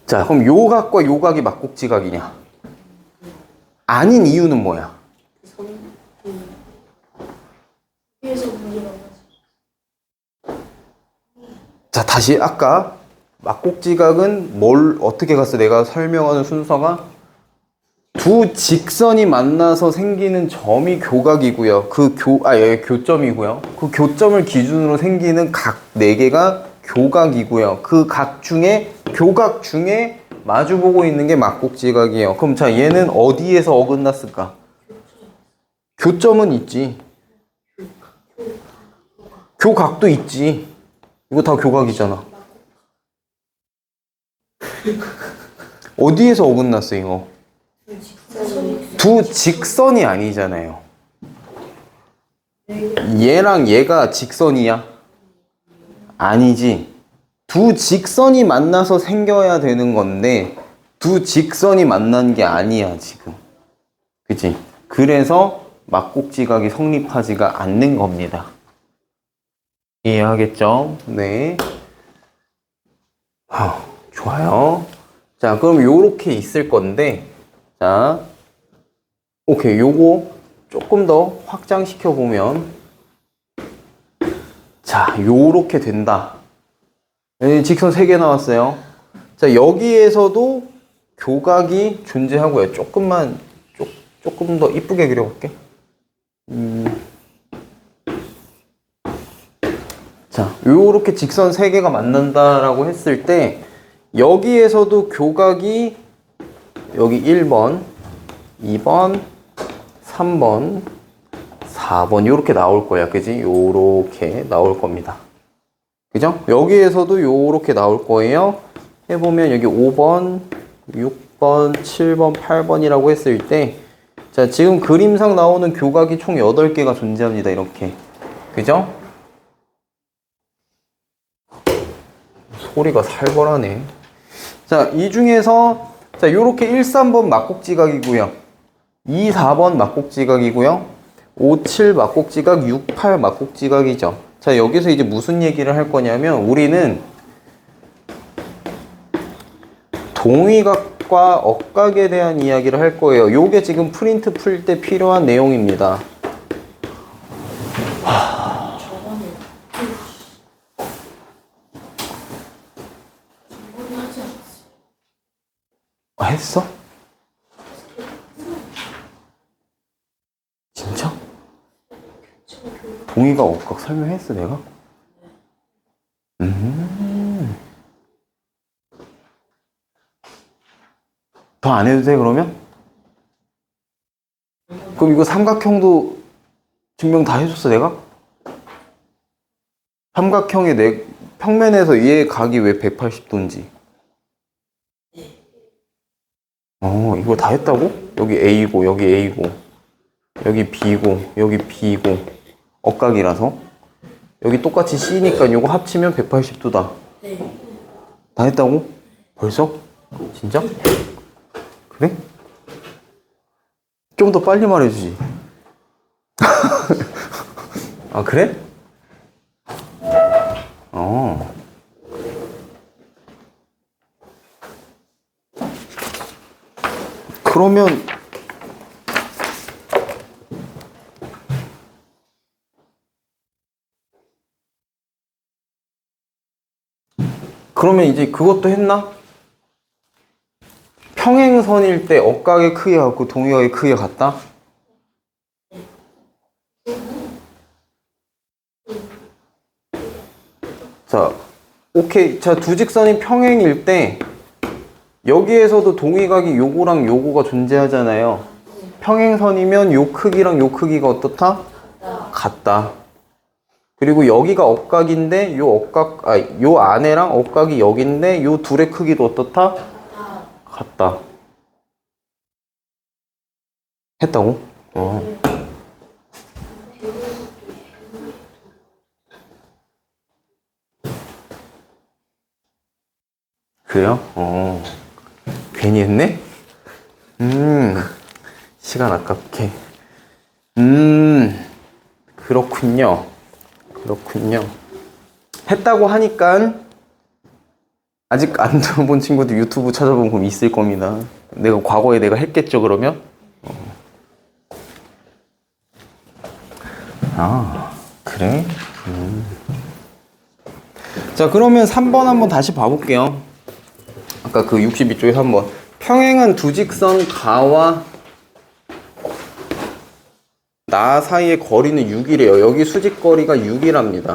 자, 그럼 요 각과 요 각이 맞꼭지각이냐? 아닌 이유는 뭐야? 위에서 물이라고. 자, 다시 아까 맞꼭지각은 뭘 어떻게 갔어? 내가 설명하는 순서가 두 직선이 만나서 생기는 점이 교각이고요. 교점이고요. 그 교점을 기준으로 생기는 각 4개가 교각이고요. 그 교각 중에 마주보고 있는 게 막곡지각이에요. 그럼 자, 얘는 어디에서 어긋났을까? 교점은 있지. 교각도 있지. 이거 다 교각이잖아. 어디에서 어긋났어, 이거? 두 직선이 아니잖아요. 얘랑 얘가 직선이야? 아니지. 두 직선이 만나서 생겨야 되는 건데 두 직선이 만난 게 아니야 지금. 그치? 그래서 막곡지각이 성립하지가 않는 겁니다. 이해하겠죠? 네. 좋아요. 자, 그럼 요렇게 있을 건데, 자, 오케이. 요거 조금 더 확장시켜 보면, 자, 요렇게 된다. 직선 3개 나왔어요. 자, 여기에서도 교각이 존재하고요. 조금 더 이쁘게 그려볼게. 자, 요렇게 직선 3개가 만난다라고 했을 때 여기에서도 교각이 여기 1번, 2번, 3번, 4번 요렇게 나올 거야. 그지? 요렇게 나올 겁니다. 그죠? 여기에서도 요렇게 나올 거예요. 해보면 여기 5번, 6번, 7번, 8번이라고 했을 때 자, 지금 그림상 나오는 교각이 총 8개가 존재합니다. 이렇게. 그죠? 소리가 살벌하네. 자, 이 중에서 자, 요렇게 1, 3번 막곡지각이고요. 2, 4번 막곡지각이고요. 5, 7 막곡지각, 6, 8 막곡지각이죠. 자, 여기서 이제 무슨 얘기를 할 거냐면 우리는 동위각과 억각에 대한 이야기를 할 거예요. 요게 지금 프린트 풀 때 필요한 내용입니다. 했어? 진짜? 동의가 억각 설명했어 내가? 더 안 해도 돼 그러면? 그럼 이거 삼각형도 증명 다 해줬어 내가? 삼각형의 평면에서 얘 각이 왜 180도인지 이거 다 했다고? 여기 A고 여기 A고 여기 B고 여기 B고 억각이라서 여기 똑같이 C니까 이거 합치면 180도다. 네. 다 했다고? 벌써? 진짜? 그래? 좀 더 빨리 말해주지. 아, 그래? 그러면 이제 그것도 했나? 평행선일 때 억각의 크기가 같고 동위각의 크기가 같다? 자, 오케이. 자, 두 직선이 평행일 때 여기에서도 동위각이 요거랑 요거가 존재하잖아요. 평행선이면 요 크기랑 요 크기가 어떻다? 같다. 그리고 여기가 억각인데 요 안에랑 억각이 여기인데 요 둘의 크기도 어떻다? 같다. 했다고? 그래요? 괜히 했네? 시간 아깝게. 그렇군요. 했다고 하니까 아직 안 들어본 친구들 유튜브 찾아보면 그럼 있을 겁니다. 과거에 내가 했겠죠, 그러면? 그래? 자, 그러면 3번 한번 다시 봐볼게요. 아까 그 62쪽에서 한번. 평행한 두 직선 가와 나 사이의 거리는 6이래요. 여기 수직거리가 6이랍니다.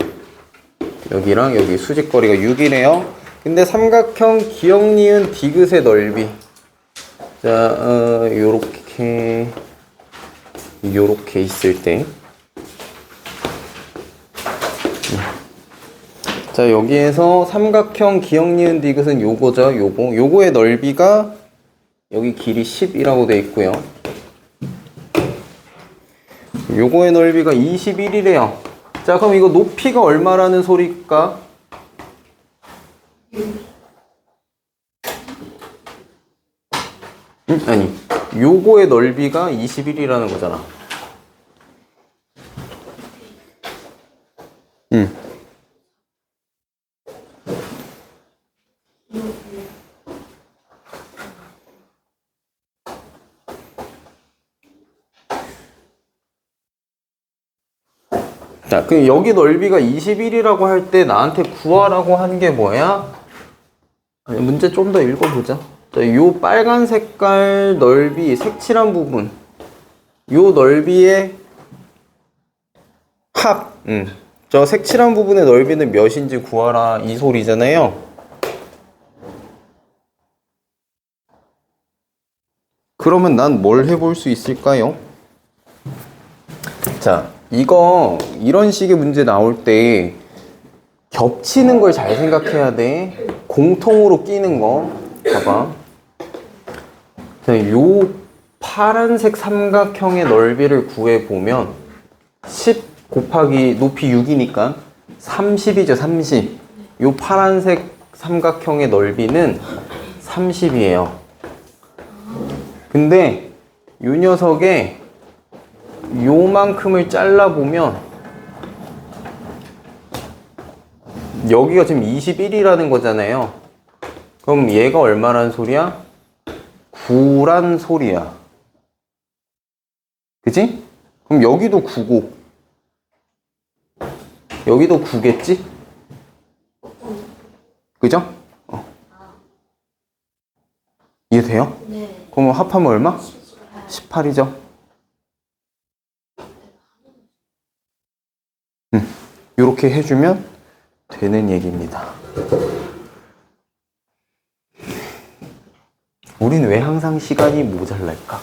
여기랑 여기 수직거리가 6이래요. 근데 삼각형 기역, 니은, 디귿의 넓이. 자, 요렇게 있을 때. 자, 여기에서 삼각형 기역, 니은, 디귿은 요거죠. 요거의 넓이가 여기 길이 10이라고 돼 있고요. 요거의 넓이가 21이래요. 자, 그럼 이거 높이가 얼마라는 소리일까? 아니, 요거의 넓이가 21이라는 거잖아. 자, 그 여기 넓이가 21이라고 할 때 나한테 구하라고 한 게 뭐야? 아니, 문제 좀 더 읽어보자. 자, 요 빨간 색깔 넓이, 색칠한 부분, 요 넓이의 합. 저 색칠한 부분의 넓이는 몇인지 구하라 이 소리잖아요. 그러면 난 뭘 해볼 수 있을까요? 자, 이거 이런 식의 문제 나올 때 겹치는 걸 잘 생각해야 돼. 공통으로 끼는 거. 봐봐. 자, 요 파란색 삼각형의 넓이를 구해보면 10 곱하기 높이 6이니까 30이죠, 30. 요 파란색 삼각형의 넓이는 30이에요. 근데 요 녀석의 요만큼을 잘라보면 여기가 지금 21이라는 거잖아요. 그럼 얘가 얼마란 소리야? 9란 소리야. 그치? 그럼 여기도 9고 여기도 9겠지? 그죠? 이해돼요? 네. 그럼 합하면 얼마? 18이죠? 요렇게 해주면 되는 얘기입니다. 우린 왜 항상 시간이 모자랄까?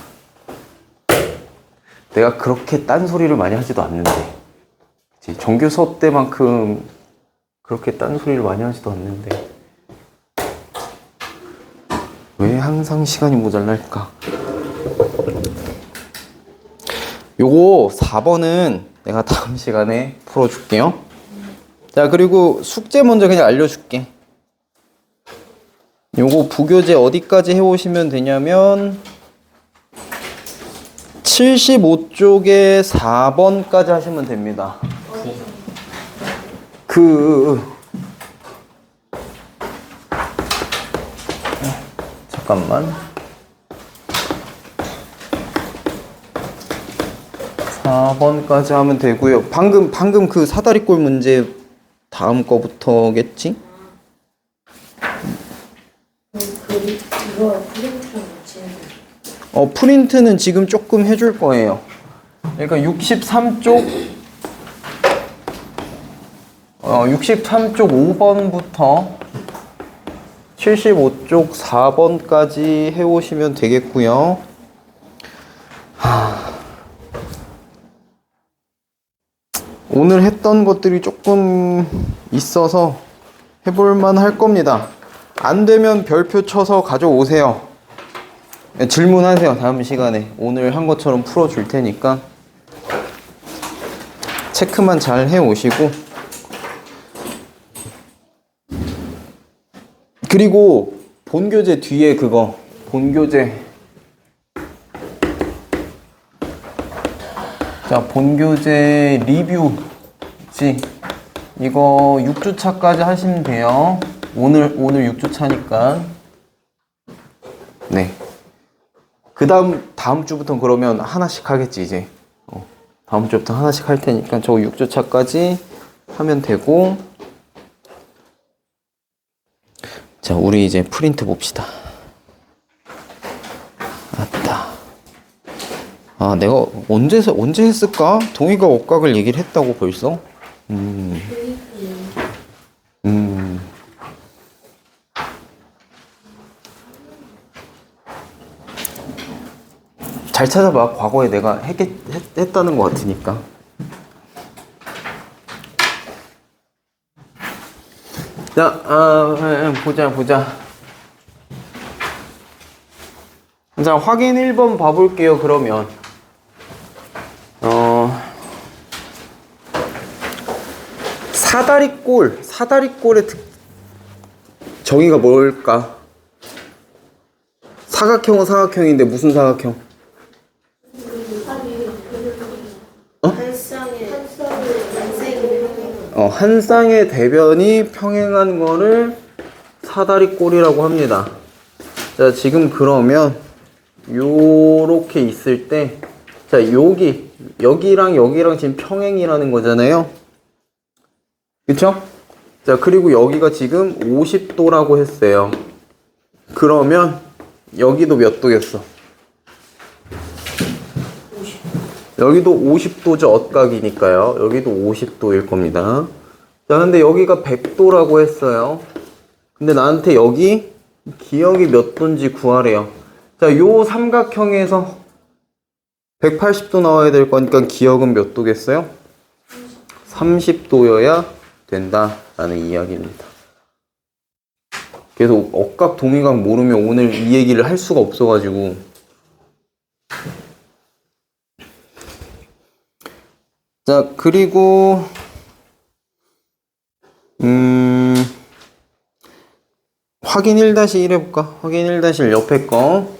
내가 그렇게 딴소리를 많이 하지도 않는데, 그치? 정규 수업 때만큼 그렇게 딴소리를 많이 하지도 않는데 왜 항상 시간이 모자랄까? 요거 4번은 내가 다음 시간에 풀어줄게요. 자, 그리고 숙제 먼저 그냥 알려줄게. 요거 부교재 어디까지 해오시면 되냐면 75쪽에 4번까지 하시면 됩니다. 잠깐만. 4번까지 하면 되고요. 방금 그 사다리꼴 문제 다음 거부터겠지? 이거 프린트랑 같이 해야 프린트는 지금 조금 해줄 거예요. 그러니까 63쪽 5번부터 75쪽 4번까지 해오시면 되겠고요. 오늘 했던 것들이 조금 있어서 해볼만 할 겁니다. 안 되면 별표 쳐서 가져오세요. 질문하세요. 다음 시간에 오늘 한 것처럼 풀어줄 테니까 체크만 잘 해오시고, 그리고 본교재 뒤에 그거 본교재, 자, 본교재 리뷰지, 이거 6주차까지 하시면 돼요. 오늘 6주차니까. 네. 그 다음 주부터 그러면 하나씩 하겠지, 이제. 다음 주부터 하나씩 할 테니까 저거 6주차까지 하면 되고. 자, 우리 이제 프린트 봅시다. 아따. 아, 내가 언제 했을까? 동의가 억각을 얘기를 했다고 벌써? 잘 찾아봐. 과거에 내가 했다는 것 같으니까. 자, 보자. 자, 확인 1번 봐볼게요, 그러면. 사다리꼴의 정의가 뭘까? 사각형은 사각형인데 무슨 사각형? 한 쌍의 대변이 평행한 거를 사다리꼴이라고 합니다. 자, 지금 그러면 요렇게 있을 때, 자, 여기랑 지금 평행이라는 거잖아요. 그쵸? 자, 그리고 여기가 지금 50도라고 했어요. 그러면 여기도 몇 도겠어? 여기도 50도죠. 엇각이니까요. 여기도 50도일 겁니다. 자, 근데 여기가 100도라고 했어요. 근데 나한테 여기 기역이 몇 도인지 구하래요. 자, 요 삼각형에서 180도 나와야 될 거니까 기역은 몇 도겠어요? 30도여야 된다라는 이야기입니다. 그래서 억각 동의각 모르면 오늘 이 얘기를 할 수가 없어가지고. 자, 그리고 확인 1-1 해볼까? 확인 1-1 옆에 거.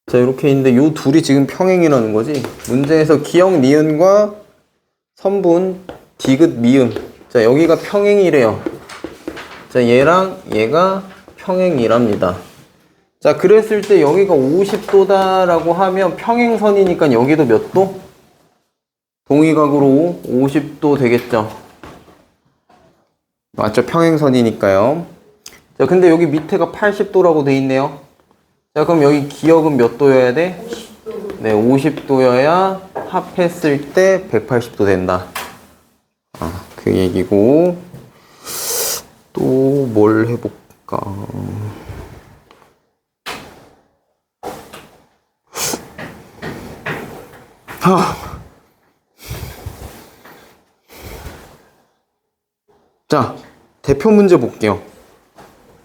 자, 이렇게 있는데 요 둘이 지금 평행이라는 거지. 문제에서 기역 니은과 선분 디귿 미음. 자, 여기가 평행이래요. 자, 얘랑 얘가 평행이랍니다. 자, 그랬을 때 여기가 50도다라고 하면 평행선이니까 여기도 몇 도? 동의각으로 50도 되겠죠. 맞죠? 평행선이니까요. 자, 근데 여기 밑에가 80도라고 돼 있네요. 자, 그럼 여기 기역은 몇 도여야 돼? 50도. 네, 50도여야 합했을 때 180도 된다. 그 얘기고. 또 뭘 해볼까? 자, 대표 문제 볼게요.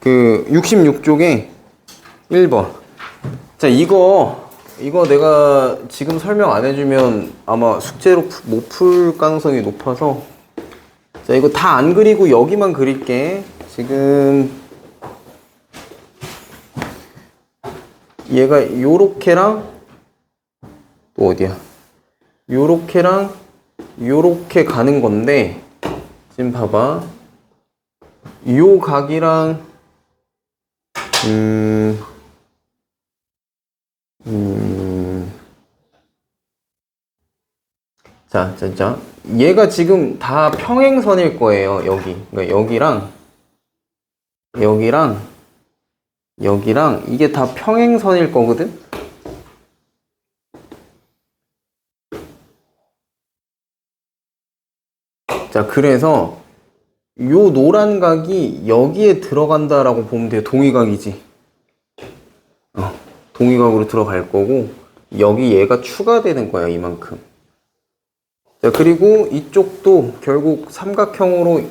그 66쪽에 1번. 자, 이거 내가 지금 설명 안 해주면 아마 숙제로 못 풀 가능성이 높아서, 자, 이거 다 안 그리고 여기만 그릴게. 지금 얘가 요렇게랑 또 어디야? 요렇게랑 요렇게 가는 건데, 지금 봐봐. 요 각이랑 자, 얘가 지금 다 평행선일 거예요. 여기. 그러니까 여기랑 이게 다 평행선일 거거든. 자, 그래서 요 노란 각이 여기에 들어간다라고 보면 돼요. 동의각이지. 동의각으로 들어갈 거고, 여기 얘가 추가되는 거야, 이만큼. 자, 그리고 이쪽도 결국 삼각형으로